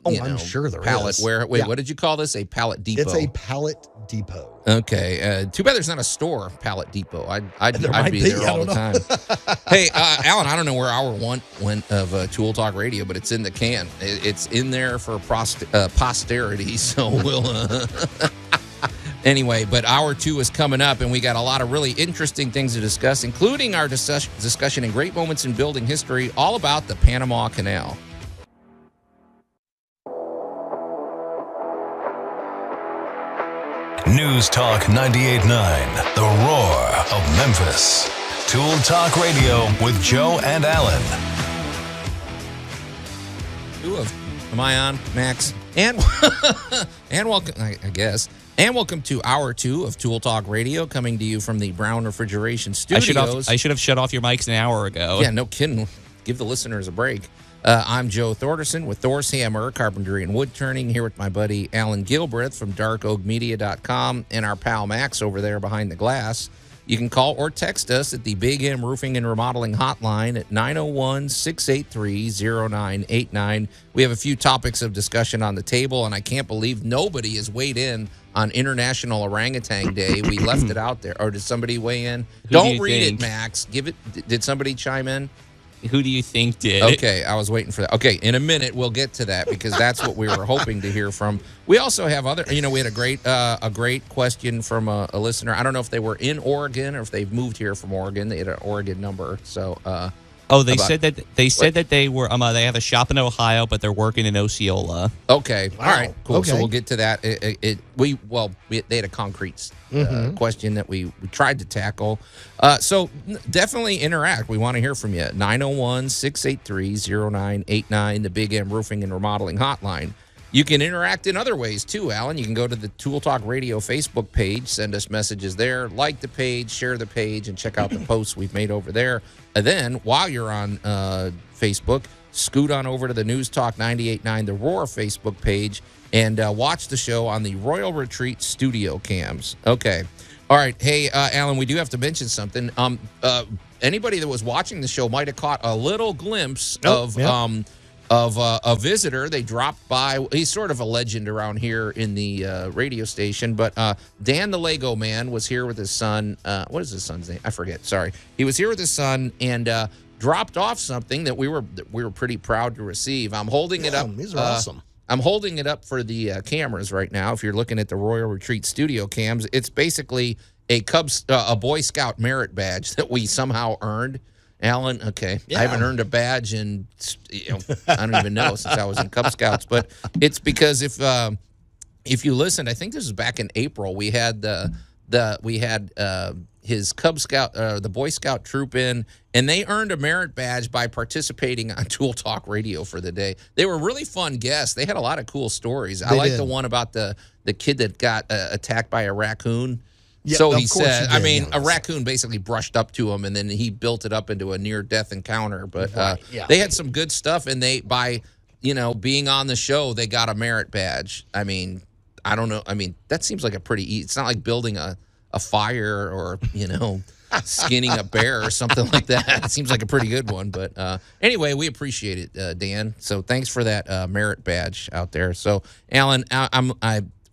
I'm sure there pallet is. Wait, what did you call this? A pallet depot? It's a pallet depot. Okay. Too bad there's not a store, Pallet Depot. I'd be be. there all the time. Hey, Allan, I don't know where hour 1 went of Tool Talk Radio, but it's in the can. It's in there for posterity, so we'll... Anyway, but hour 2 is coming up, and we got a lot of really interesting things to discuss, including our discussion and great moments in building history, all about the Panama Canal. News Talk 98.9, the roar of Memphis. Tool Talk Radio with Joe and Allan. Am I on, Max? And welcome, I guess. And welcome to hour 2 of Tool Talk Radio, coming to you from the Brown Refrigeration Studios. I should have shut off your mics an hour ago. Yeah, no kidding. Give the listeners a break. I'm Joe Thorderson with Thor's Hammer, Carpentry and Wood Turning, here with my buddy Allan Gilbreth from darkoakmedia.com and our pal Max over there behind the glass. You can call or text us at the Big M Roofing and Remodeling Hotline at 901-683-0989. We have a few topics of discussion on the table, and I can't believe nobody has weighed in on International Orangutan Day. We left it out there. Or did somebody weigh in? Don't read it, Max. Give it. Did somebody chime in? Who do you think did? Okay, I was waiting for that. Okay, in a minute we'll get to that because that's what we were hoping to hear from. We also have other, we had a great question from a listener. I don't know if they were in Oregon or if they've moved here from Oregon. They had an Oregon number. So, Oh, they said that they were they have a shop in Ohio, but they're working in Osceola. Okay. Wow. All right. Cool. Okay. So we'll get to that. They had a concrete question that we tried to tackle. So definitely interact. We want to hear from you. 901-683-0989, the Big M Roofing and Remodeling Hotline. You can interact in other ways too, Alan. You can go to the Tool Talk Radio Facebook page, send us messages there, like the page, share the page, and check out the posts we've made over there. And then while you're on Facebook, scoot on over to the News Talk 98.9 The Roar Facebook page and watch the show on the Royal Retreat studio cams. Okay. All right. Hey, Alan, we do have to mention something. Anybody that was watching the show might have caught a little glimpse of a visitor. They dropped by. He's sort of a legend around here in the radio station, but Dan the Lego Man was here with his son. What is his son's name? I forget. Sorry. He was here with his son and dropped off something that we were pretty proud to receive. I'm holding it up. These are awesome. I'm holding it up for the cameras right now. If you're looking at the Royal Retreat studio cams, it's basically a Boy Scout merit badge that we somehow earned. Alan, okay. Yeah. I haven't earned a badge in, I don't even know, since I was in Cub Scouts. But it's because if you listened, I think this was back in April. We had his Cub Scout, the Boy Scout troop in, and they earned a merit badge by participating on Tool Talk Radio for the day. They were really fun guests. They had a lot of cool stories. I like the one about the kid that got attacked by a raccoon. Yeah, so of he course said, you I did, mean, yes. a raccoon basically brushed up to him, and then he built it up into a near-death encounter. But yeah. they had some good stuff, and by being on the show, they got a merit badge. I mean, I don't know. I mean, that seems like a pretty easy. It's not like building a fire or, skinning a bear or something like that. It seems like a pretty good one. But anyway, we appreciate it, Dan. So thanks for that merit badge out there. So, Alan,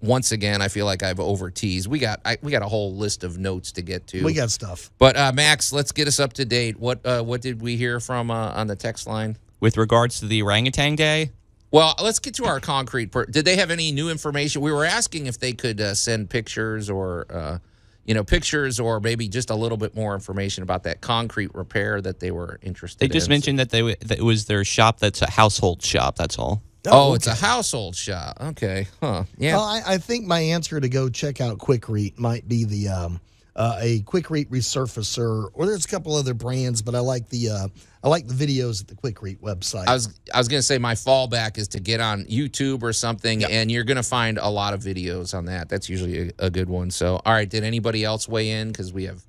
once again, I feel like I've over-teased. We got a whole list of notes to get to. We got stuff. But, Max, let's get us up to date. What did we hear from on the text line? With regards to the orangutan day? Well, let's get to our concrete. Did they have any new information? We were asking if they could send pictures or maybe just a little bit more information about that concrete repair that they were interested in. They just mentioned that it was their shop that's a household shop, that's all. Oh, it's a household shop. Okay. Huh. Yeah. Well, I think my answer to go check out Quikrete might be the a Quikrete resurfacer, or there's a couple other brands, but I like the videos at the Quikrete website. I was going to say my fallback is to get on YouTube or something, and you're going to find a lot of videos on that. That's usually a good one. So, all right, did anybody else weigh in? Because we have...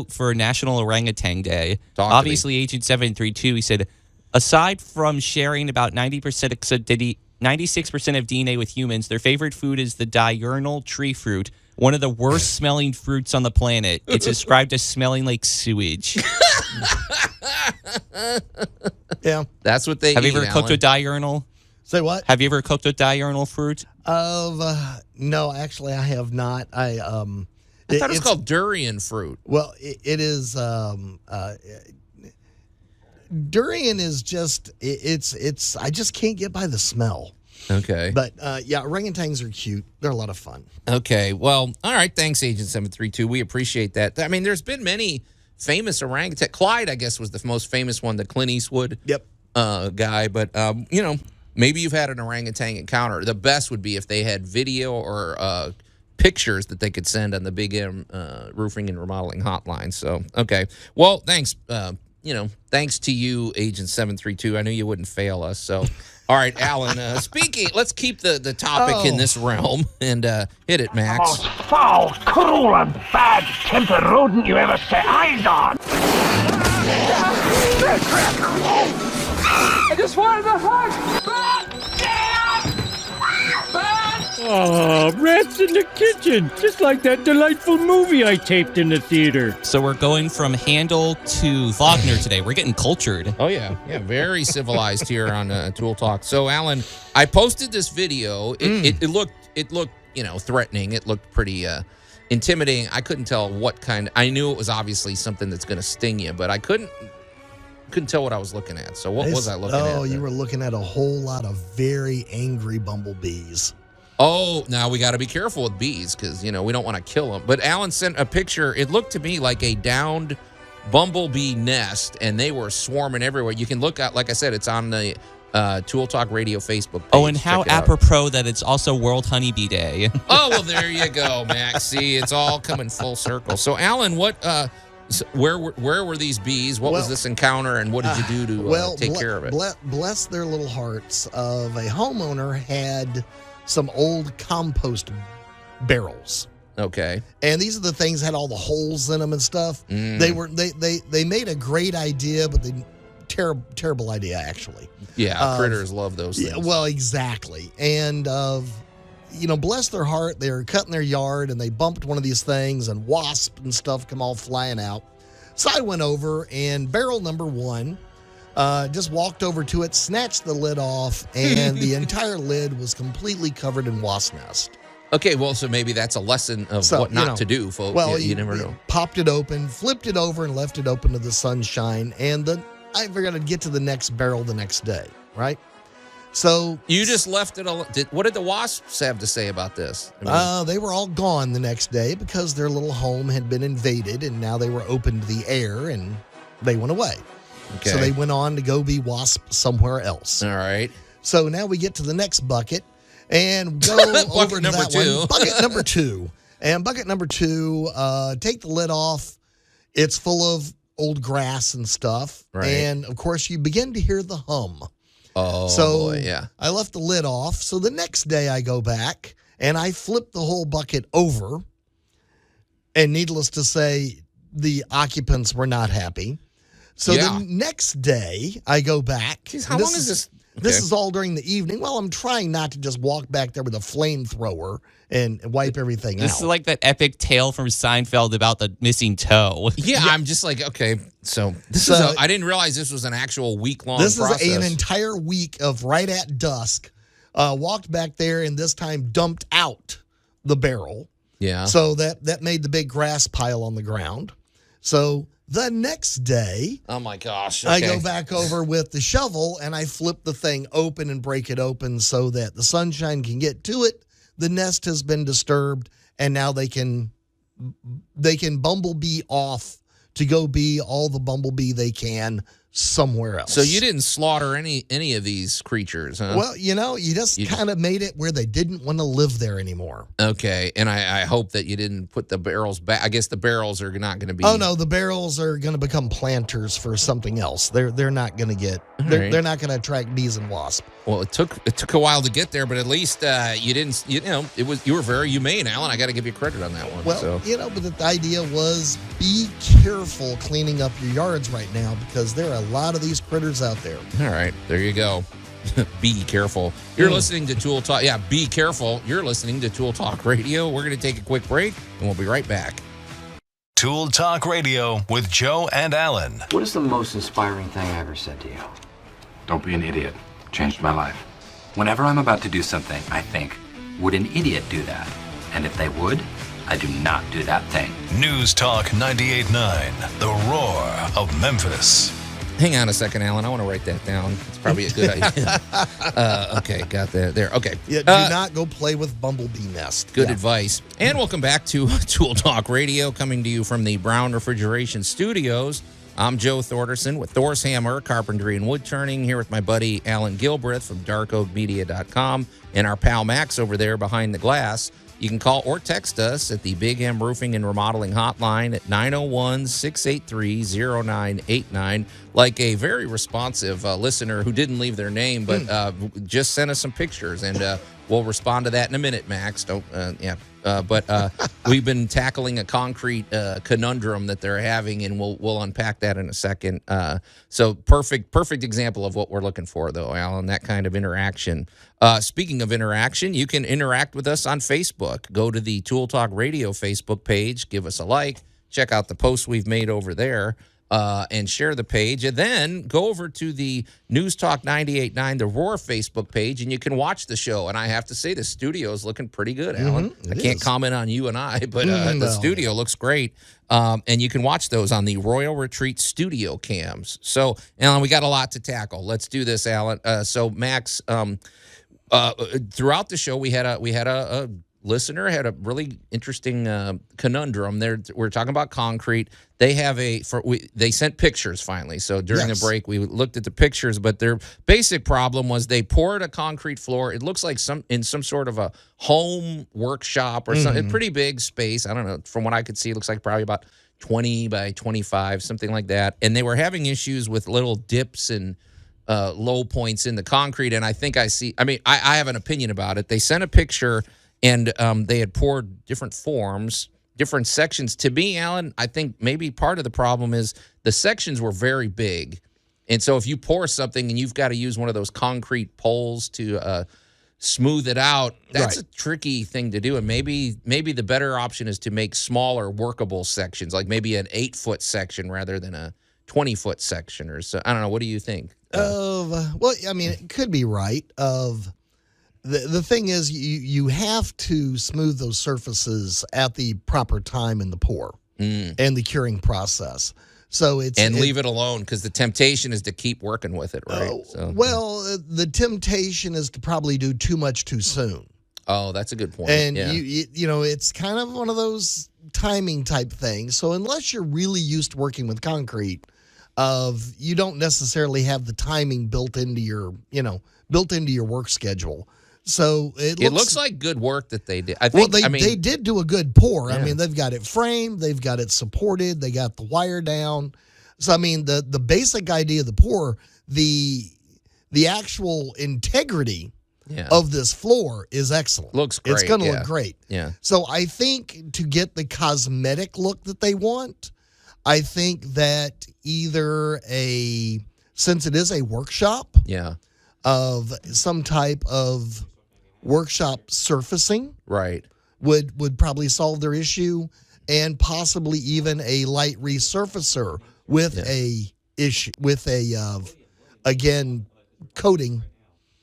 for National Orangutan Day, Talk obviously Agent 732, he said, aside from sharing about 96% of DNA with humans, their favorite food is the diurnal tree fruit, one of the worst smelling fruits on the planet. It's described as smelling like sewage. Yeah. That's what they Have you eat, ever cooked Alan. with diurnal? Say what? Have you ever cooked with diurnal fruit? No, actually, I have not. I thought it was called durian fruit. Well, it is. Durian is just. It's. I just can't get by the smell. Okay. But orangutans are cute. They're a lot of fun. Okay. Well, all right. Thanks, Agent 732. We appreciate that. I mean, there's been many famous orangutan. Clyde, I guess, was the most famous one, the Clint Eastwood guy. But, maybe you've had an orangutan encounter. The best would be if they had video or pictures that they could send on the Big M Roofing and Remodeling Hotline. So, okay. Well, thanks. Thanks to you, Agent 732. I knew you wouldn't fail us. So, all right, Alan, let's keep the topic in this realm and hit it, Max. Most foul, cruel, and bad-tempered rodent you ever set eyes on. I just wanted to hug. Oh, rats in the kitchen, just like that delightful movie I taped in the theater. So we're going from Handel to Wagner today. We're getting cultured. Oh, yeah. Yeah, very civilized here on Tool Talk. So, Alan, I posted this video. It looked threatening. It looked pretty intimidating. I couldn't tell what kind. I knew it was obviously something that's going to sting you, but I couldn't tell what I was looking at. So what was I looking at? Oh, you were looking at a whole lot of very angry bumblebees. Oh, now we got to be careful with bees because, we don't want to kill them. But Alan sent a picture. It looked to me like a downed bumblebee nest, and they were swarming everywhere. You can look at, like I said, it's on the Tool Talk Radio Facebook page. Oh, and how apropos that it's also World Honeybee Day. Oh, well, there you go, Max. See, it's all coming full circle. So, Allan, where were these bees? What was this encounter, and what did you do to take care of it? Bless their little hearts. Of a homeowner had some old compost barrels. Okay. And these are the things that had all the holes in them and stuff. They made a great idea, but terrible idea actually. Yeah, critters love those things. Yeah, well, exactly. And bless their heart, they were cutting their yard and they bumped one of these things and wasps and stuff come all flying out. So I went over and barrel number 1, just walked over to it, snatched the lid off, and the entire lid was completely covered in wasp nest. Okay, well, so maybe that's a lesson of what not to do, folks. Well, you never know. Popped it open, flipped it over, and left it open to the sunshine. And I figured I'd get to the next barrel the next day, right? So you just left it alone. What did the wasps have to say about this? They were all gone the next day because their little home had been invaded, and now they were open to the air, and they went away. Okay. So they went on to go be wasps somewhere else. All right. So now we get to the next bucket. And go over to that one. Bucket number 2. And bucket number 2, take the lid off. It's full of old grass and stuff. Right. And, of course, you begin to hear the hum. Oh, so boy, yeah. I left the lid off. So the next day I go back, and I flip the whole bucket over. And needless to say, the occupants were not happy. So the next day I go back. Jeez, how long is this? Okay. This is all during the evening. Well, I'm trying not to just walk back there with a flamethrower and wipe everything out. This is like that epic tale from Seinfeld about the missing toe. Yeah, I'm just like, okay, so I didn't realize this was an actual week-long process. This is an entire week of right at dusk. Walked back there and this time dumped out the barrel. Yeah. So that made the big grass pile on the ground. So the next day, oh my gosh, okay. I go back over with the shovel and I flip the thing open and break it open so that the sunshine can get to it. The nest has been disturbed, and now they can bumblebee off to go be all the bumblebee they can somewhere else. So you didn't slaughter any of these creatures, huh? Well, you just kind of made it where they didn't want to live there anymore. Okay, and I hope that you didn't put the barrels back. I guess the barrels are not going to be. Oh no, the barrels are going to become planters for something else. They're not going to get. They're not going to attract bees and wasps. Well, it took a while to get there, but at least you didn't. You were very humane, Allan. I got to give you credit on that one. Well, but the idea was be careful cleaning up your yards right now because there are a lot of these critters out there. All right, there you go. Be careful. You're listening to Tool Talk. Yeah, be careful. You're listening to Tool Talk Radio. We're going to take a quick break, and we'll be right back. Tool Talk Radio with Joe and Allan. What is the most inspiring thing I ever said to you? Don't be an idiot. Changed my life. Whenever I'm about to do something, I think, would an idiot do that? And if they would, I do not do that thing. News Talk 98.9, the roar of Memphis. Hang on a second, Allan. I want to write that down. It's probably a good idea. Okay, got that there. Okay. Yeah, do not go play with bumblebee nest. Good advice. And welcome back to Tool Talk Radio, coming to you from the Brown Refrigeration Studios. I'm Joe Thorderson with Thor's Hammer, Carpentry and Wood Turning, here with my buddy Allan Gilbreth from darkoakmedia.com and our pal Max over there behind the glass. You can call or text us at the Big M Roofing and Remodeling Hotline at 901-683-0989. Like a very responsive listener who didn't leave their name, but just sent us some pictures, and we'll respond to that in a minute, Max. But we've been tackling a concrete conundrum that they're having, and we'll unpack that in a second. So perfect example of what we're looking for, though, Allan, that kind of interaction. Speaking of interaction, you can interact with us on Facebook. Go to the Tool Talk Radio Facebook page, give us a like, check out the posts we've made over there, and share the page. And then go over to the News Talk 98.9 The Roar Facebook page, and you can watch the show. And I have to say, the studio is looking pretty good, Allan. I can't comment on you and I, but the studio looks great. And you can watch those on the Royal Retreat studio cams. So, Allan, we got a lot to tackle. Let's do this, Allan. So, Max, throughout the show, we had a listener had a really interesting conundrum. We're talking about concrete. They have they sent pictures finally. So during the break, we looked at the pictures, but their basic problem was they poured a concrete floor. It looks like some sort of a home workshop or something. A pretty big space. I don't know. From what I could see, it looks like probably about 20 by 25, something like that. And they were having issues with little dips and low points in the concrete. And I have an opinion about it. They sent a picture, and they had poured different forms, different sections. To me, Allan, I think maybe part of the problem is the sections were very big. And so if you pour something and you've got to use one of those concrete poles to smooth it out, that's a tricky thing to do. And maybe the better option is to make smaller workable sections, like maybe an 8-foot section rather than a 20-foot section or so. I don't know. What do you think? Well, I mean, it could be right. The thing is, you have to smooth those surfaces at the proper time in the pour and the curing process. So leave it alone, because the temptation is to keep working with it, right? Well, the temptation is to probably do too much too soon. Oh, that's a good point. And you know, it's kind of one of those timing type things. So unless you're really used to working with concrete, you don't necessarily have the timing built into your work schedule. So it looks like good work that they did. I think. Well, they did do a good pour. Yeah. I mean, they've got it framed, they've got it supported, they got the wire down. So I mean, the basic idea of the pour, the actual integrity of this floor is excellent. Looks great. It's going to look great. Yeah. So I think to get the cosmetic look that they want, I think that either since it is a workshop, of some type of workshop surfacing, would probably solve their issue, and possibly even a light resurfacer with again coating.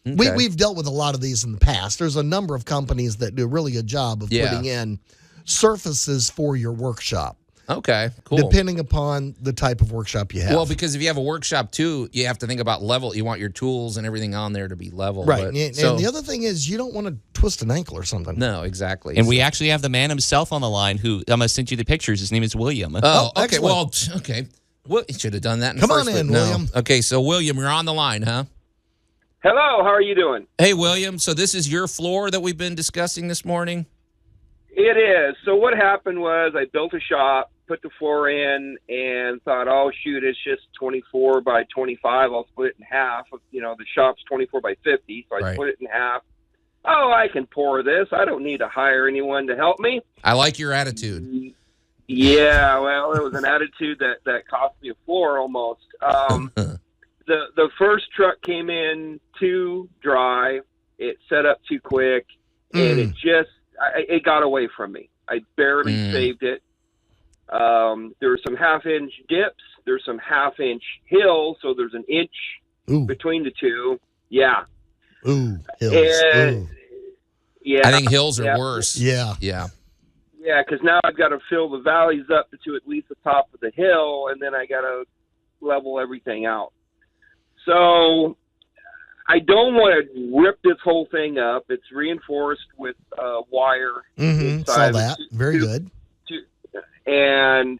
Okay. We've dealt with a lot of these in the past. There's a number of companies that do a really good job of putting in surfaces for your workshop. Okay, cool. Depending upon the type of workshop you have. Well, because if you have a workshop too, you have to think about level. You want your tools and everything on there to be level. Right. And the other thing is you don't want to twist an ankle or something. No, exactly. And we actually have the man himself on the line who I'm going to send you the pictures. His name is William. Oh, okay. Excellent. Well, okay. Well, you should have done that in the first place. Come on in, William. Okay, so William, you're on the line, huh? Hello, how are you doing? Hey, William. So this is your floor that we've been discussing this morning? It is. So what happened was I built a shop, put the floor in, and thought, oh, shoot, it's just 24 by 25. I'll split it in half. You know, the shop's 24 by 50, so I split it in half. Oh, I can pour this. I don't need to hire anyone to help me. I like your attitude. Yeah, well, it was an attitude that cost me a floor almost. The first truck came in too dry. It set up too quick, and it got away from me. I barely saved it. There were some half-inch dips. There's some half-inch hills, so there's an inch between the two. Yeah. Ooh, hills. And, yeah. I think hills are worse. Yeah. Yeah. Yeah, because now I've got to fill the valleys up to at least the top of the hill, and then I got to level everything out. So I don't want to rip this whole thing up. It's reinforced with wire. Saw that. Very good. And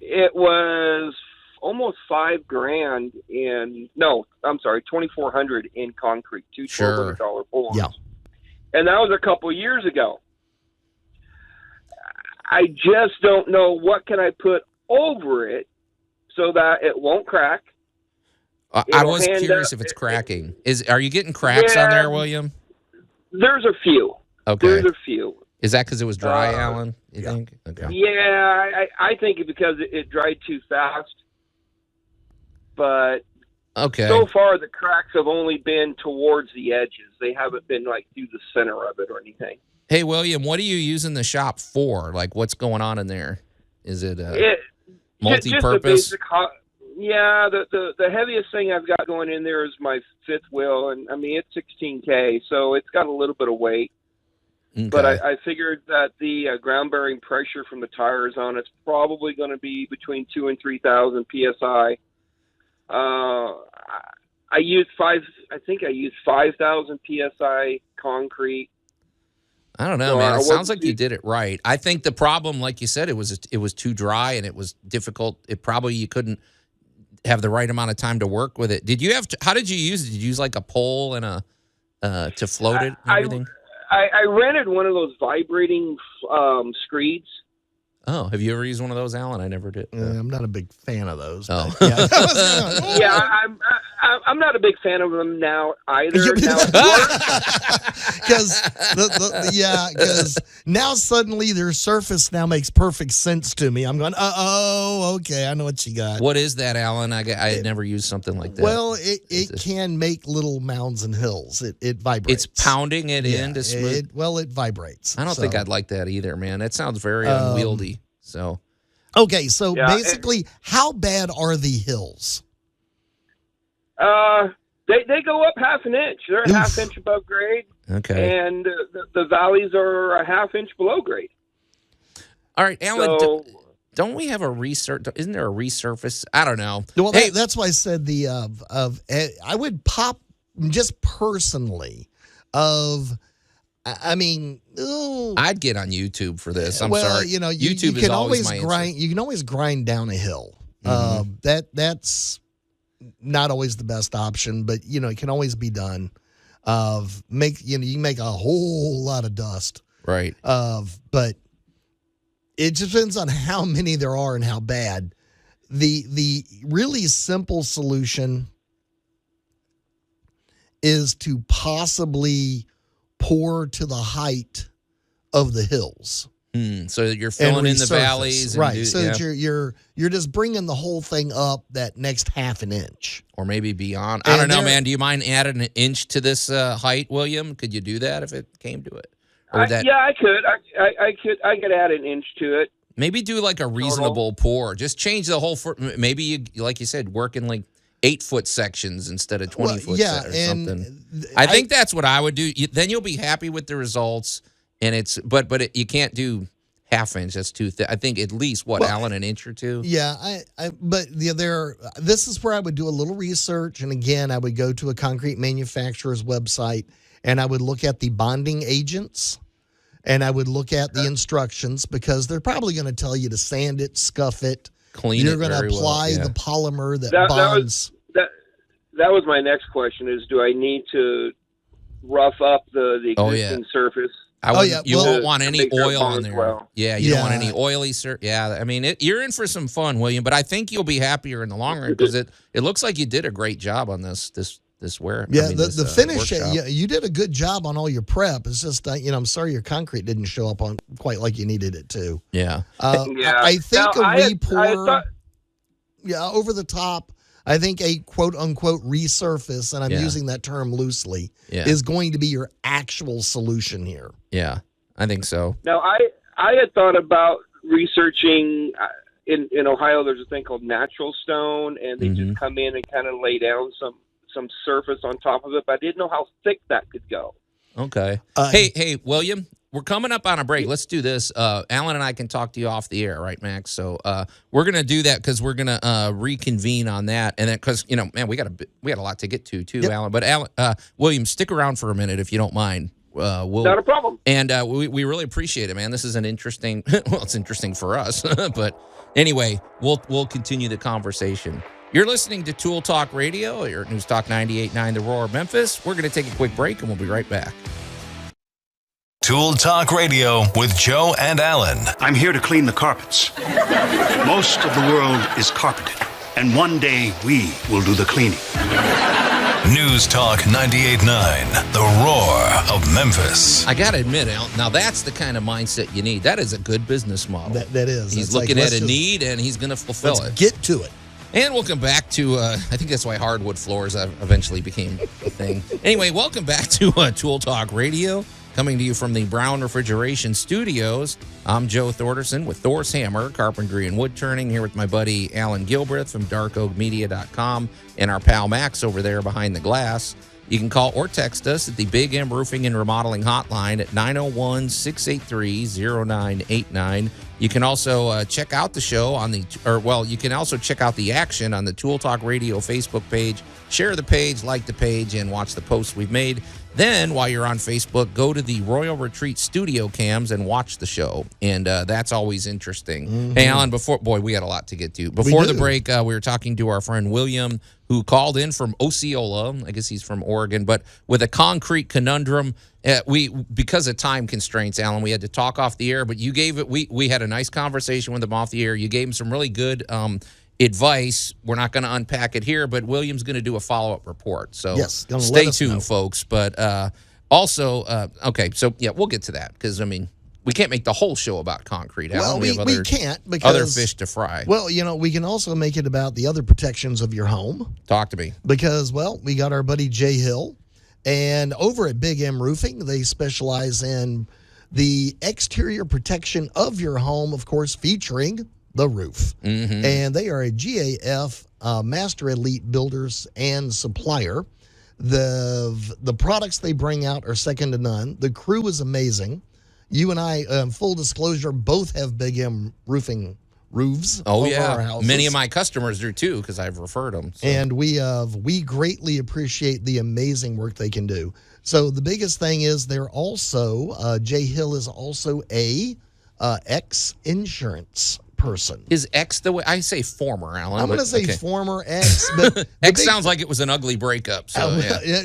it was almost $5,000 $2,400 in concrete, two $1,200 pours. Yeah. And that was a couple years ago. I just don't know what can I put over it so that it won't crack. I was curious if it's cracking. Are you getting cracks on there, William? There's a few. Okay. There's a few. Is that because it was dry, Allan? You think? Okay. Yeah, I think because it dried too fast. But so far the cracks have only been towards the edges. They haven't been like through the center of it or anything. Hey, William, what are you using the shop for? Like, what's going on in there? Is it multi-purpose? Yeah, the heaviest thing I've got going in there is my fifth wheel, and I mean it's 16K, so it's got a little bit of weight. Okay. But I figured that the ground bearing pressure from the tires on it's probably going to be between 2,000 and 3,000 psi. I used 5,000 psi concrete. I don't know, So man. I It sounds wasn't like you did it right. I think the problem, like you said, it was too dry and it was difficult. It probably you couldn't have the right amount of time to work with it. Did you have? How did you use it? Did you use like a pole and a to float it and everything? I rented one of those vibrating screeds. Oh, have you ever used one of those, Allan? I never did. I'm not a big fan of those. Oh, Yeah, I'm not a big fan of them now either. Because now suddenly their surface now makes perfect sense to me. I'm going, okay, I know what you got. What is that, Allan? I had never used something like that. Well, it can make little mounds and hills. It vibrates. It's pounding it in to smooth. It vibrates. I don't think I'd like that either, man. That sounds very unwieldy. So, okay, so basically, how bad are the hills? They go up half an inch. They're a half inch above grade. Okay. And the valleys are a half inch below grade. All right, Allan, So, don't we have a isn't there a resurface? I don't know. Well, that's why I said I would pop just personally I'd get on YouTube for this. I'm sorry. YouTube is always my grind. You can always grind down a hill. That's not always the best option, but it can always be done. You can make a whole lot of dust. Right. But it just depends on how many there are and how bad. The really simple solution is to possibly pour to the height of the hills. So you're filling in the valleys, right? You're just bringing the whole thing up that next half an inch, or maybe beyond. I don't know, man. Do you mind adding an inch to this height, William? Could you do that if it came to it? I could. I could add an inch to it. Maybe do like a reasonable pour. Just change the whole. Maybe you, like you said, work in like 8-foot sections instead of 20-foot or something. I think that's what I would do. Then you'll be happy with the results. And you can't do half inch. That's too thick. I think at least Allan, an inch or two. Yeah, this is where I would do a little research, and again, I would go to a concrete manufacturer's website, and I would look at the bonding agents, and I would look at the instructions because they're probably going to tell you to sand it, scuff it, clean You're it. going to apply the polymer that bonds. That was my next question: is do I need to rough up the existing surface? You won't want any oil on there. Well. Yeah, you don't want any oily Yeah, I mean, you're in for some fun, William. But I think you'll be happier in the long run because it looks like you did a great job on this wear. Yeah, the finish. You did a good job on all your prep. It's just I'm sorry your concrete didn't show up on quite like you needed it to. Yeah. I think re-pour. Over the top. I think a quote-unquote resurface, and I'm using that term loosely, is going to be your actual solution here. Yeah, I think so. Now, I had thought about researching, in Ohio, there's a thing called natural stone, and they just come in and kind of lay down some surface on top of it, but I didn't know how thick that could go. Okay. Hey, William, we're coming up on a break. Let's do this. Allan and I can talk to you off the air, right, Max? So we're gonna do that because we're gonna reconvene on that, and then because man, we got a lot to get to too, Allan. But William, stick around for a minute if you don't mind. Not a problem. And we really appreciate it, man. This is an interesting. Well, it's interesting for us, but anyway, we'll continue the conversation. You're listening to Tool Talk Radio, or News Talk 98.9 The Roar of Memphis. We're going to take a quick break, and we'll be right back. Tool Talk Radio with Joe and Allan. I'm here to clean the carpets. Most of the world is carpeted, and one day we will do the cleaning. News Talk 98.9, The Roar of Memphis. I got to admit, Allan, now that's the kind of mindset you need. That is a good business model. That is. He's looking at a need, and he's going to fulfill it. Get to it. And welcome back to, I think that's why hardwood floors eventually became a thing. Anyway, welcome back to Tool Talk Radio. Coming to you from the Brown Refrigeration Studios, I'm Joe Thorderson with Thor's Hammer, Carpentry and Wood Turning, here with my buddy Allan Gilbreth from darkoakmedia.com and our pal Max over there behind the glass. You can call or text us at the Big M Roofing and Remodeling Hotline at 901-683-0989. You can also check out the show you can also check out the action on the Tool Talk Radio Facebook page. Share the page, like the page, and watch the posts we've made. Then, while you're on Facebook, go to the Royal Retreat studio cams and watch the show. And that's always interesting. Hey, Allan, we got a lot to get to. Before the break, we were talking to our friend William, who called in from Osceola. I guess he's from Oregon, but with a concrete conundrum. Because of time constraints, Allan, we had to talk off the air, but you gave it, we had a nice conversation with him off the air. You gave him some really good advice. We're not going to unpack it here, but William's going to do a follow-up report. So stay tuned, folks. But okay, so yeah, we'll get to that because, I mean, we can't make the whole show about concrete. Well, we can't because other fish to fry. Well, we can also make it about the other protections of your home. Talk to me. Because, we got our buddy Jay Hill, and over at Big M Roofing, they specialize in the exterior protection of your home, of course, featuring the roof. Mm-hmm. And they are a GAF Master Elite builders and supplier. The products they bring out are second to none. The crew is amazing. You and I, full disclosure, both have Big M roofing roofs over our houses. Many of my customers do too because I've referred them. So. And we greatly appreciate the amazing work they can do. So the biggest thing is they're also, Jay Hill is also a ex-insurance person. Is ex the way I say former, Allan? I'm going to say former ex, but ex sounds like it was an ugly breakup. So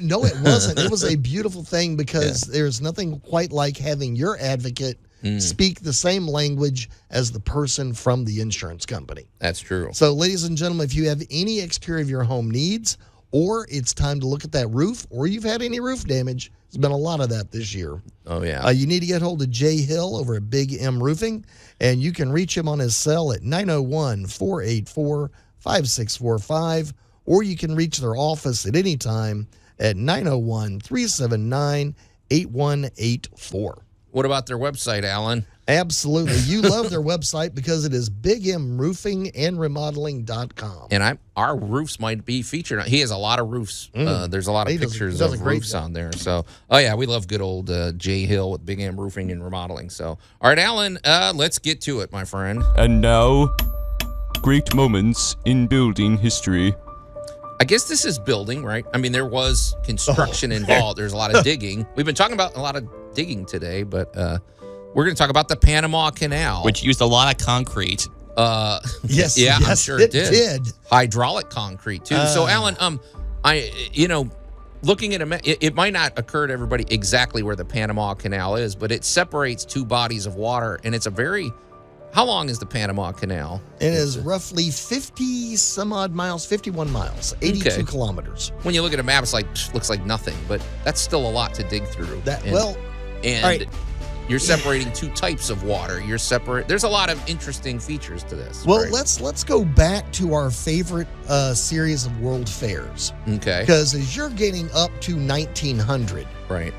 no, it wasn't. It was a beautiful thing because there's nothing quite like having your advocate speak the same language as the person from the insurance company. That's true. So, ladies and gentlemen, if you have any exterior of your home needs, or it's time to look at that roof, or you've had any roof damage, there's been a lot of that this year. Oh, yeah. You need to get hold of Jay Hill over at Big M Roofing, and you can reach him on his cell at 901-484-5645, or you can reach their office at any time at 901-379-8184. What about their website, Allan? Absolutely. You love their website because it is bigmroofingandremodeling.com. And our roofs might be featured. He has a lot of roofs. There's a lot of pictures of roofs on there. So, we love good old Jay Hill with Big M Roofing and Remodeling. So, all right, Allan, let's get to it, my friend. And now, great moments in building history. I guess this is building, right? I mean, there was construction involved. There's a lot of digging. We've been talking about a lot of digging today, but we're going to talk about the Panama Canal, which used a lot of concrete. Yes, I'm sure it did. Hydraulic concrete too. So, Allan, looking at it might not occur to everybody exactly where the Panama Canal is, but it separates two bodies of water, and it's how long is the Panama Canal? It is roughly 50 some odd miles, 51 miles, 82 kilometers. When you look at a map, it's looks like nothing, but that's still a lot to dig through. You're separating two types of water. There's a lot of interesting features to this. Well, let's go back to our favorite series of world fairs. Okay. Because as you're getting up to 1900, right,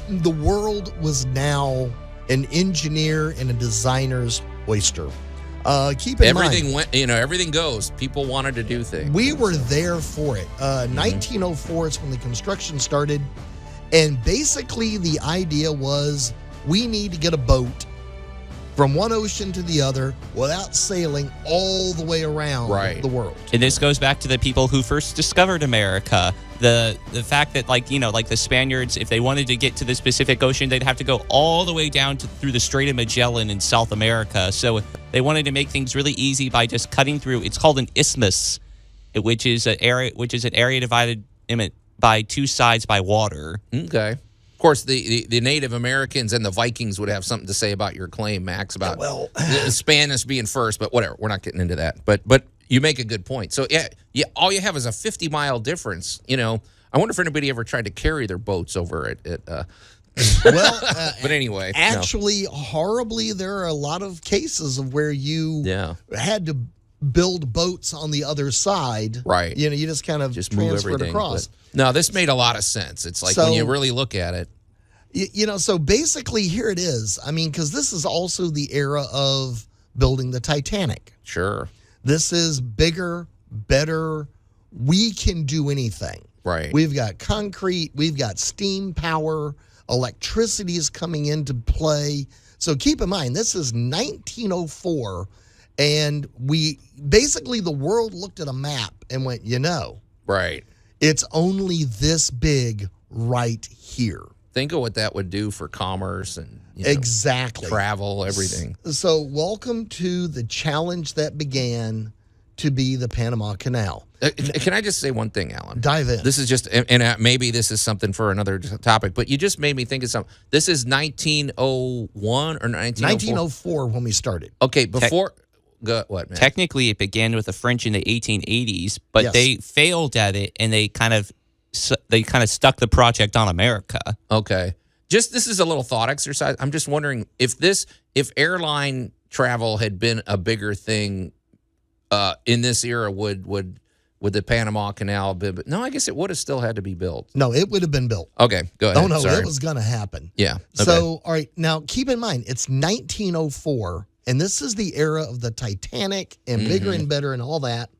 the world was now an engineer and a designer's oyster. Keep in mind, everything goes. People wanted to do things. We were there for it. 1904 is when the construction started. And basically the idea was we need to get a boat from one ocean to the other without sailing all the way around the world. And this goes back to the people who first discovered America. The fact that, like the Spaniards, if they wanted to get to the Pacific Ocean, they'd have to go all the way down through the Strait of Magellan in South America. So they wanted to make things really easy by just cutting through. It's called an isthmus, which is an area divided by two sides by water. Okay. Of course, the Native Americans and the Vikings would have something to say about your claim, Max, about the Spanish being first, but whatever. We're not getting into that. But you make a good point. So, all you have is a 50-mile difference. I wonder if anybody ever tried to carry their boats over it. But anyway. Actually, horribly, there are a lot of cases of where you had to build boats on the other side. Right. You just kind of transferred across. No, this made a lot of sense. It's like when you really look at it. So basically here it is. I mean, because this is also the era of building the Titanic. Sure. This is bigger, better. We can do anything. Right. We've got concrete. We've got steam power. Electricity is coming into play. So keep in mind, this is 1904. And the world looked at a map and went, right, it's only this big right here. Think of what that would do for commerce and exactly travel, everything. So welcome to the challenge that began to be the Panama Canal. Can I just say one thing, Allan? Dive in. This is just, and maybe this is something for another topic, but you just made me think of something. This is 1901 or 1904? 1904 when we started. Okay, before... what, man? Technically, it began with the French in the 1880s, but they failed at it, and they kind of stuck the project on America. Okay. This is a little thought exercise. I'm just wondering if airline travel had been a bigger thing in this era, would the Panama Canal have been? No, I guess it would have still had to be built. No, it would have been built. Okay, go ahead. Oh, no, Sorry. it was going to happen. Yeah. Okay. So, all right, now keep in mind, it's 1904, and this is the era of the Titanic and bigger and better and all that.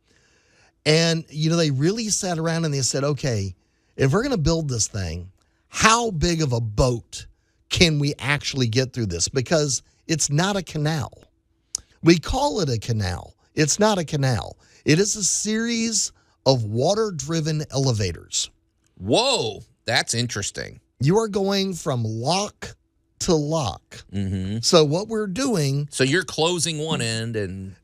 And, they really sat around and they said, okay, if we're going to build this thing, how big of a boat can we actually get through this? Because it's not a canal. We call it a canal. It's not a canal. It is a series of water-driven elevators. Whoa, that's interesting. You are going from lock to lock. Mm-hmm. So what we're doing... So you're closing one end and...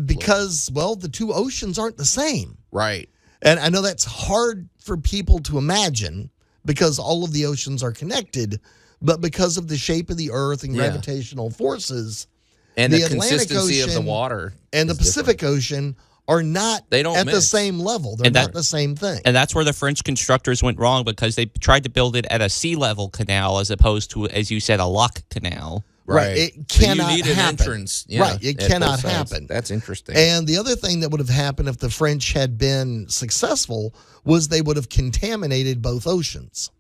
Because the two oceans aren't the same. Right. And I know that's hard for people to imagine because all of the oceans are connected, but because of the shape of the earth and gravitational forces... And the consistency Ocean of the water. And the Pacific Ocean are not at mix. the same level. They're not the same thing. And that's where the French constructors went wrong because they tried to build it at a sea level canal as opposed to, as you said, a lock canal. Right. It cannot so you need happen. An entrance. Yeah, right. It cannot happen. That's interesting. And the other thing that would have happened if the French had been successful was they would have contaminated both oceans.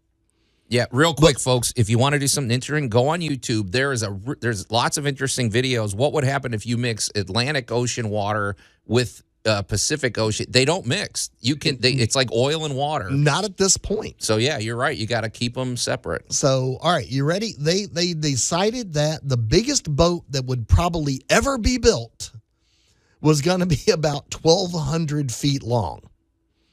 Yeah, real quick, folks, if you want to do something interesting, go on YouTube. There's lots of interesting videos. What would happen if you mix Atlantic Ocean water with Pacific Ocean? They don't mix. It's like oil and water. Not at this point. So, yeah, you're right. You got to keep them separate. So, all right, you ready? They decided that the biggest boat that would probably ever be built was going to be about 1,200 feet long.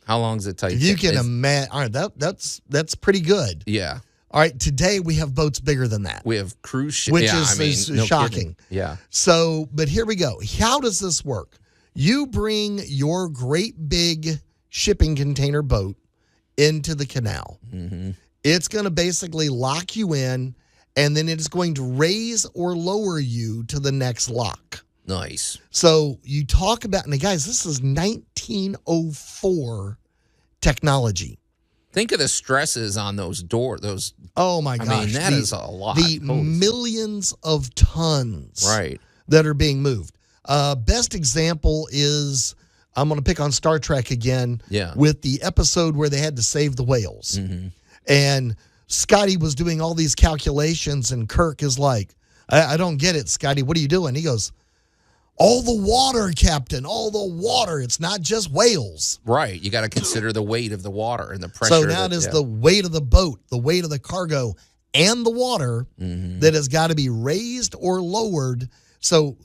How long does it take? If you can imagine, all right, that's pretty good. Yeah. All right, today we have boats bigger than that. We have cruise ships. Which is no shocking. Kidding. Yeah. So, but here we go. How does this work? You bring your great big shipping container boat into the canal. Mm-hmm. It's going to basically lock you in, and then it is going to raise or lower you to the next lock. Nice. So you talk about, now guys, this is 1904 technology. Think of the stresses on those doors. Oh my gosh. I mean, that is a lot. The millions of tons right. that are being moved. Best example is, I'm going to pick on Star Trek again with the episode where they had to save the whales. Mm-hmm. And Scotty was doing all these calculations and Kirk is like, I don't get it, Scotty. What are you doing? He goes, all the water, Captain, all the water. It's not just whales. Right. You got to consider the weight of the water and the pressure. So now it is the weight of the boat, the weight of the cargo, and the water that has got to be raised or lowered. So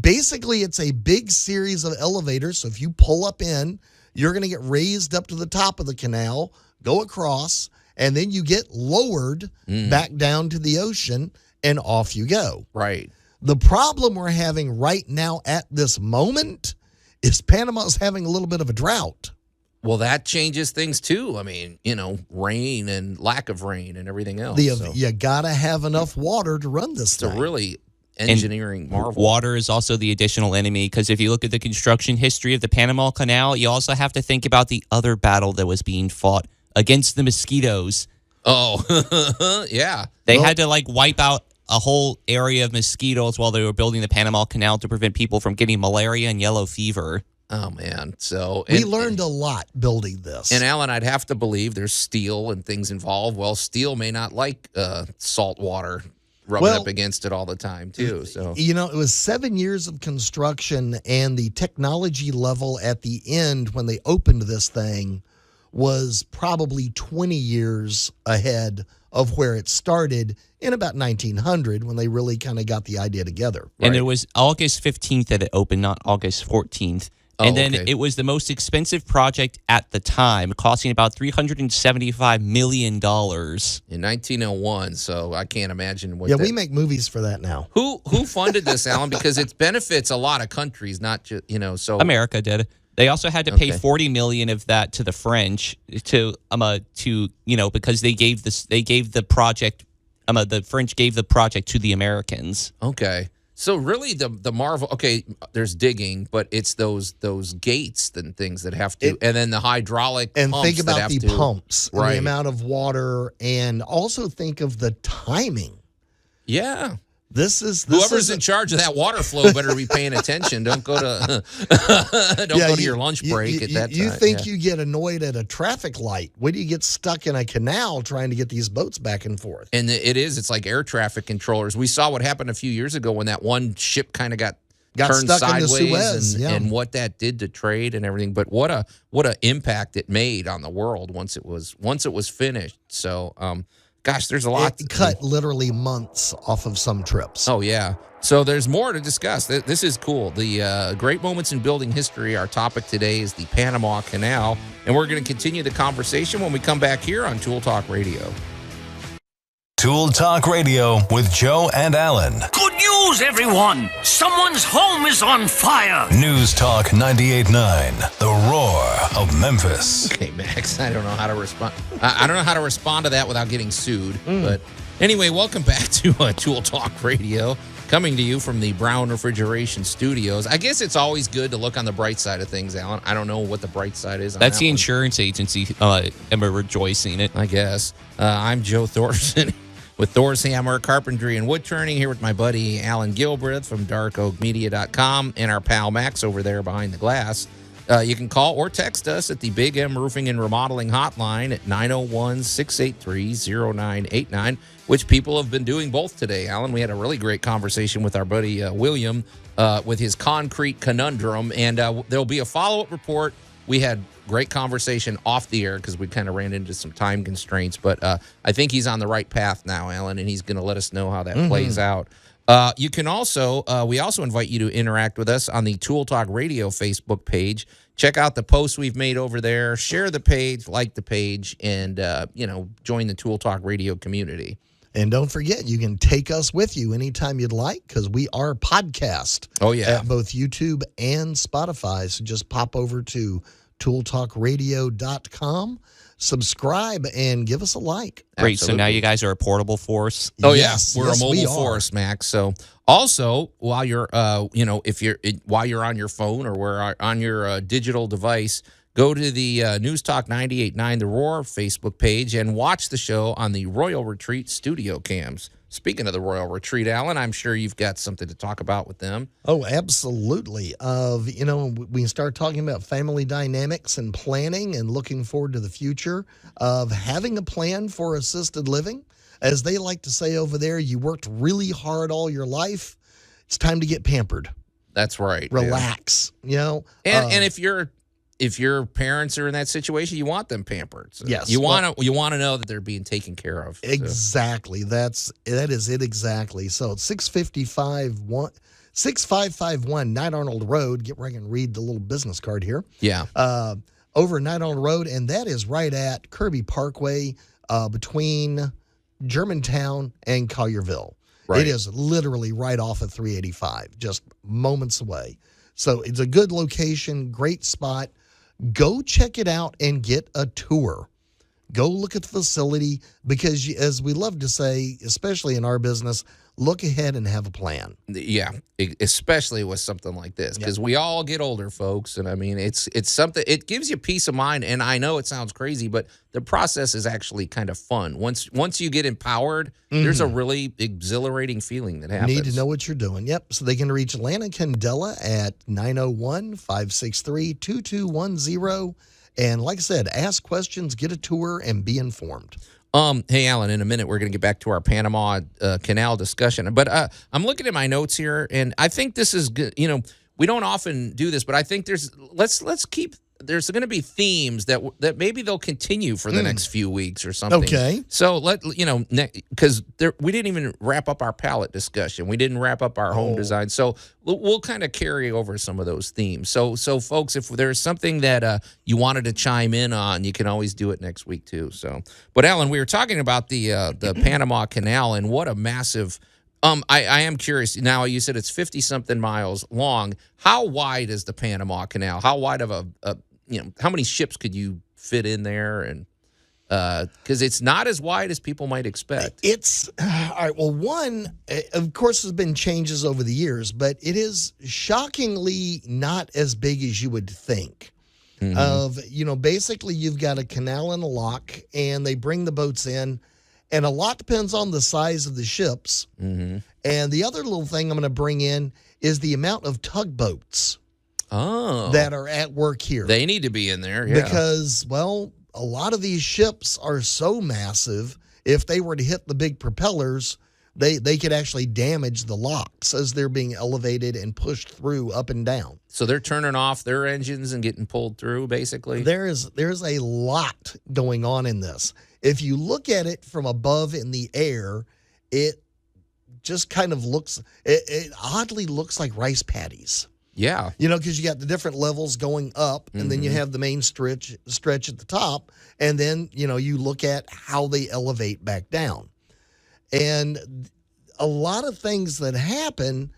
basically, it's a big series of elevators. So if you pull up in, you're going to get raised up to the top of the canal, go across, and then you get lowered back down to the ocean, and off you go. Right. The problem we're having right now at this moment is Panama's having a little bit of a drought. Well, that changes things too. I mean, rain and lack of rain and everything else. You got to have enough water to run this thing. It's a really engineering marvel. Water is also the additional enemy because if you look at the construction history of the Panama Canal, you also have to think about the other battle that was being fought against the mosquitoes. Oh, yeah. They had to wipe out a whole area of mosquitoes while they were building the Panama Canal to prevent people from getting malaria and yellow fever. Oh, man. So we learned a lot building this. And, Allan, I'd have to believe there's steel and things involved. Well, steel may not like salt water rubbing up against it all the time, too. So it was 7 years of construction, and the technology level at the end when they opened this thing was probably 20 years ahead of where it started in about 1900 when they really kind of got the idea together. And it was August 15th that it opened, not August 14th. And then okay. it was the most expensive project at the time, costing about $375 million. In 1901, so I can't imagine what. Yeah, we make movies for that now. Who funded this, Alan? Because it benefits a lot of countries, not just So America did. They also had to pay $40 million of that to the French because they gave the project. The French gave the project to the Americans. Okay. So really, the marvel. Okay, there's digging, but it's those gates and things that have to, and then the hydraulic and pumps think about that have the to, pumps, right? And the amount of water, and also think of the timing. Yeah. Whoever's in charge of that water flow better be paying attention. Don't go to go to your lunch break at that time. You think you get annoyed at a traffic light? When do you get stuck in a canal trying to get these boats back and forth? And it's like air traffic controllers. We saw what happened a few years ago when that one ship kind of got turned stuck sideways into Suez, and what that did to trade and everything. But what a impact it made on the world once it was finished. So gosh, there's a lot. It cut literally months off of some trips. Oh, yeah. So there's more to discuss. This is cool. The great moments in building history. Our topic today is the Panama Canal. And we're going to continue the conversation when we come back here on Tool Talk Radio. Tool Talk Radio with Joe and Allan. Good news, everyone! Someone's home is on fire! News Talk 98.9, the roar of Memphis. Okay, Max, I don't know how to respond. I don't know how to respond to that without getting sued. But anyway, welcome back to Tool Talk Radio, coming to you from the Brown Refrigeration Studios. I guess it's always good to look on the bright side of things, Alan. I don't know what the bright side is. That's the insurance agency. Am rejoicing it? I guess. I'm Joe Thorson with Thor's Hammer, Carpentry, and Wood Turning, here with my buddy Allan Gilbreth from darkoakmedia.com and our pal Max over there behind the glass. You can call or text us at the Big M Roofing and Remodeling Hotline at 901-683-0989, which people have been doing both today, Alan. We had a really great conversation with our buddy William with his concrete conundrum, and there'll be a follow-up report. We had great conversation off the air because we kind of ran into some time constraints, but I think he's on the right path now, Alan, and he's going to let us know how that plays out. You can also, we also invite you to interact with us on the Tool Talk Radio Facebook page. Check out the posts we've made over there. Share the page, like the page, and, join the Tool Talk Radio community. And don't forget, you can take us with you anytime you'd like because we are podcast. Oh, yeah. At both YouTube and Spotify. So just pop over to tooltalkradio.com, subscribe, and give us a like. Great. Absolutely. So now you guys are a portable force. Oh, yes, yeah. We're a mobile force, Max. So also, while you're, while you're on your phone or we're on your digital device, go to the News Talk 98.9 The Roar Facebook page and watch the show on the Royal Retreat studio cams. Speaking of the Royal Retreat, Allan, I'm sure you've got something to talk about with them. Oh, absolutely. We start talking about family dynamics and planning and looking forward to the future of having a plan for assisted living. As they like to say over there, you worked really hard all your life. It's time to get pampered. That's right. Relax, And if your parents are in that situation, you want them pampered. So yes, you want to know that they're being taken care of. Exactly. That is it exactly. So 6551 Night Arnold Road. Get where I can read the little business card here. Yeah. Over Night Arnold Road, and that is right at Kirby Parkway, between Germantown and Collierville. Right. It is literally right off of 385, just moments away. So it's a good location, great spot. Go check it out and get a tour. Go look at the facility because, as we love to say, especially in our business, look ahead and have a plan. Yeah, especially with something like this because we all get older, folks. And I mean, it's something, it gives you peace of mind. And I know it sounds crazy, but the process is actually kind of fun. Once you get empowered, there's a really exhilarating feeling that happens. Need to know what you're doing. Yep. So they can reach Lana Candela at 901-563-2210. And like I said, ask questions, get a tour, and be informed. Hey, Allan, in a minute, we're going to get back to our Panama Canal discussion. But I'm looking at my notes here, and I think this is good. We don't often do this, but I think let's keep there's going to be themes that maybe they'll continue for the next few weeks or something. Okay. So because we didn't even wrap up our palette discussion. We didn't wrap up our home design. So we'll kind of carry over some of those themes. So folks, if there's something that you wanted to chime in on, you can always do it next week too. So, but Allan, we were talking about the Panama Canal and what a massive. I am curious. Now, you said it's 50-something miles long. How wide is the Panama Canal? How wide of how many ships could you fit in there? And because it's not as wide as people might expect. It's all right. Well, one, of course, there's been changes over the years, but it is shockingly not as big as you would think. Basically, you've got a canal and a lock, and they bring the boats in. And a lot depends on the size of the ships. Mm-hmm. And the other little thing I'm going to bring in is the amount of tugboats that are at work here. They need to be in there, yeah. Because, well, a lot of these ships are so massive, if they were to hit the big propellers, they could actually damage the locks as they're being elevated and pushed through up and down. So they're turning off their engines and getting pulled through, basically? There's a lot going on in this. If you look at it from above in the air, it just kind of it oddly looks like rice paddies. Yeah. Because you got the different levels going up, and then you have the main stretch at the top, and then, you look at how they elevate back down. And a lot of things that happen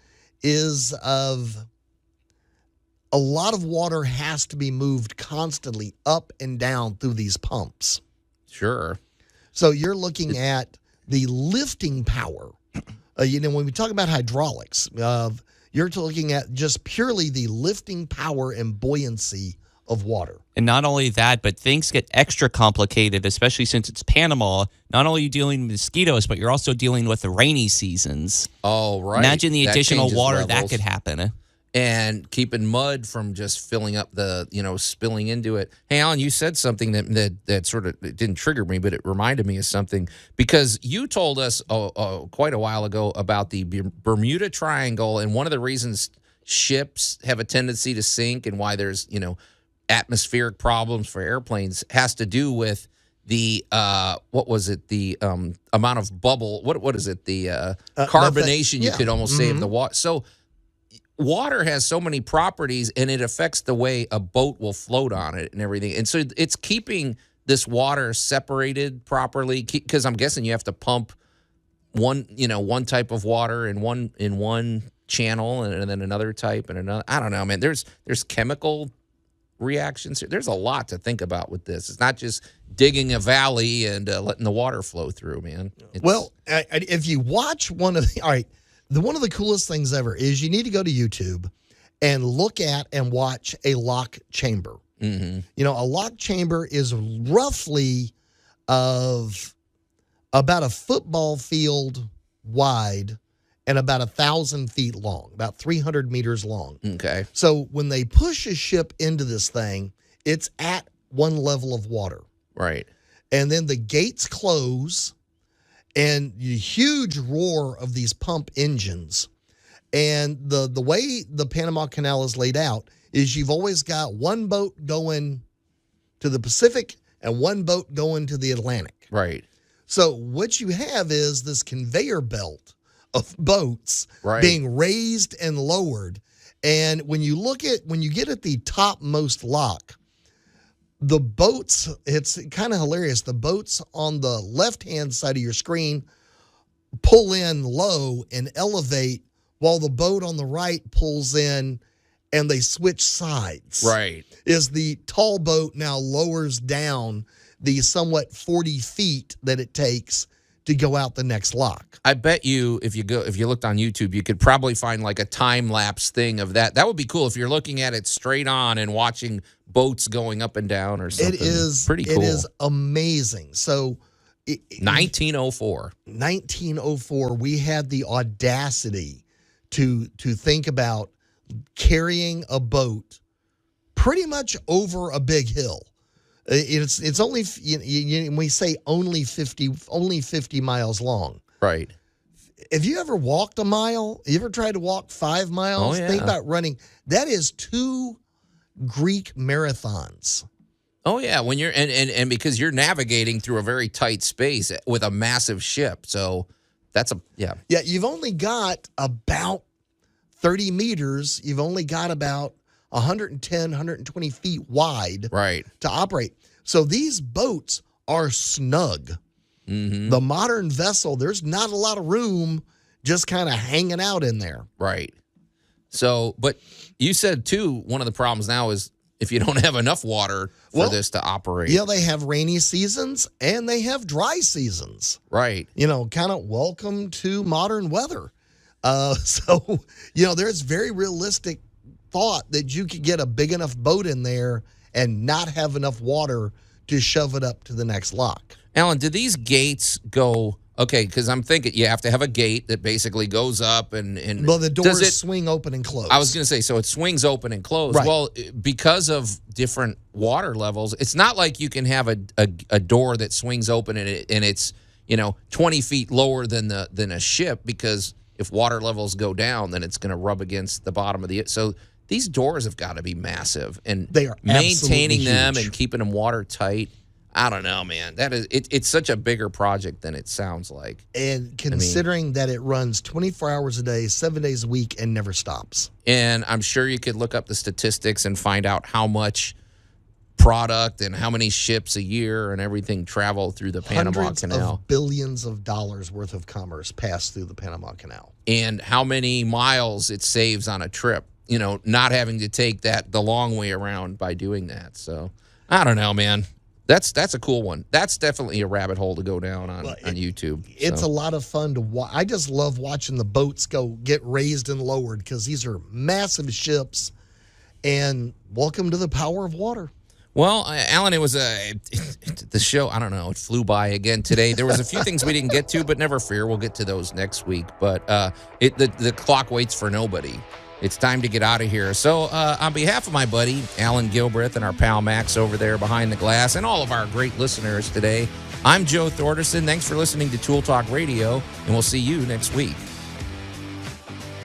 is a lot of water has to be moved constantly up and down through these pumps. Sure. So you're looking at the lifting power. When we talk about hydraulics, you're looking at just purely the lifting power and buoyancy of water. And not only that, but things get extra complicated, especially since it's Panama. Not only are you dealing with mosquitoes, but you're also dealing with the rainy seasons. Oh, right. Imagine the additional water levels. that could happen. And keeping mud from just filling up spilling into it. Hey, Allan, you said something that sort of it didn't trigger me, but it reminded me of something. Because you told us quite a while ago about the Bermuda Triangle, and one of the reasons ships have a tendency to sink and why there's, atmospheric problems for airplanes has to do with the the amount of bubble, what is it, the carbonation, you could almost say, of the water. So water has so many properties, and it affects the way a boat will float on it and everything. And so it's keeping this water separated properly, because I'm guessing you have to pump one type of water in one channel, and then another type and another. I don't know, man. There's chemical reactions here. There's a lot to think about with this. It's not just digging a valley and letting the water flow through, man. If you watch one of the coolest things ever is you need to go to YouTube and look at and watch a lock chamber. Mm-hmm. A lock chamber is roughly of about a football field wide and about 1,000 feet long, about 300 meters long. Okay. So when they push a ship into this thing, it's at one level of water. Right. And then the gates close, and the huge roar of these pump engines. And the way the Panama Canal is laid out is you've always got one boat going to the Pacific and one boat going to the Atlantic. Right. So what you have is this conveyor belt of boats being raised and lowered. And when you get at the topmost lock, the boats, it's kind of hilarious. The boats on the left-hand side of your screen pull in low and elevate, while the boat on the right pulls in and they switch sides. Right. Is the tall boat now lowers down the somewhat 40 feet that it takes to go out the next lock. I bet you if you looked on YouTube, you could probably find like a time lapse thing of that. That would be cool if you're looking at it straight on and watching boats going up and down or something. It is pretty cool. It is amazing. So 1904, we had the audacity to think about carrying a boat pretty much over a big hill. It's only we say only 50 miles long. Right. Have you ever walked a mile? You ever tried to walk 5 miles? Oh, yeah. Think about running. That is 2 Greek marathons. Oh yeah, when you're and because you're navigating through a very tight space with a massive ship, so that's Yeah, you've only got about 30 meters. You've only got about 110, 120 feet wide, right, to operate. So these boats are snug. Mm-hmm. The modern vessel, there's not a lot of room, just kind of hanging out in there. Right. So, but you said too, one of the problems now is if you don't have enough water for this to operate. Yeah, they have rainy seasons and they have dry seasons. Right. Kind of welcome to modern weather. So, there's very realistic thought that you could get a big enough boat in there and not have enough water to shove it up to the next lock. Allan, do these gates go... Okay, because I'm thinking you have to have a gate that basically goes up and well, the doors swing open and close. I was going to say, so it swings open and close. Right. Well, because of different water levels, it's not like you can have a door that swings open and it's 20 feet lower than a ship, because if water levels go down, then it's going to rub against the bottom of the... So these doors have got to be massive, and they are maintaining them huge. and keeping them watertight. I don't know, man. That is it's such a bigger project than it sounds like. And considering that it runs 24 hours a day, 7 days a week, and never stops. And I'm sure you could look up the statistics and find out how much product and how many ships a year and everything travel through the Panama Canal. Hundreds of billions of dollars worth of commerce pass through the Panama Canal. And how many miles it saves on a trip, not having to take the long way around by doing that. So, I don't know, man. That's a cool one. That's definitely a rabbit hole to go down on YouTube. It's a lot of fun to watch. I just love watching the boats get raised and lowered, because these are massive ships. And welcome to the power of water. Well, Allan, it was the show. I don't know. It flew by again today. There was a few things we didn't get to, but never fear. We'll get to those next week. But the clock waits for nobody. It's time to get out of here. So on behalf of my buddy, Allan Gilbreth, and our pal Max over there behind the glass, and all of our great listeners today, I'm Joe Thorderson. Thanks for listening to Tool Talk Radio, and we'll see you next week.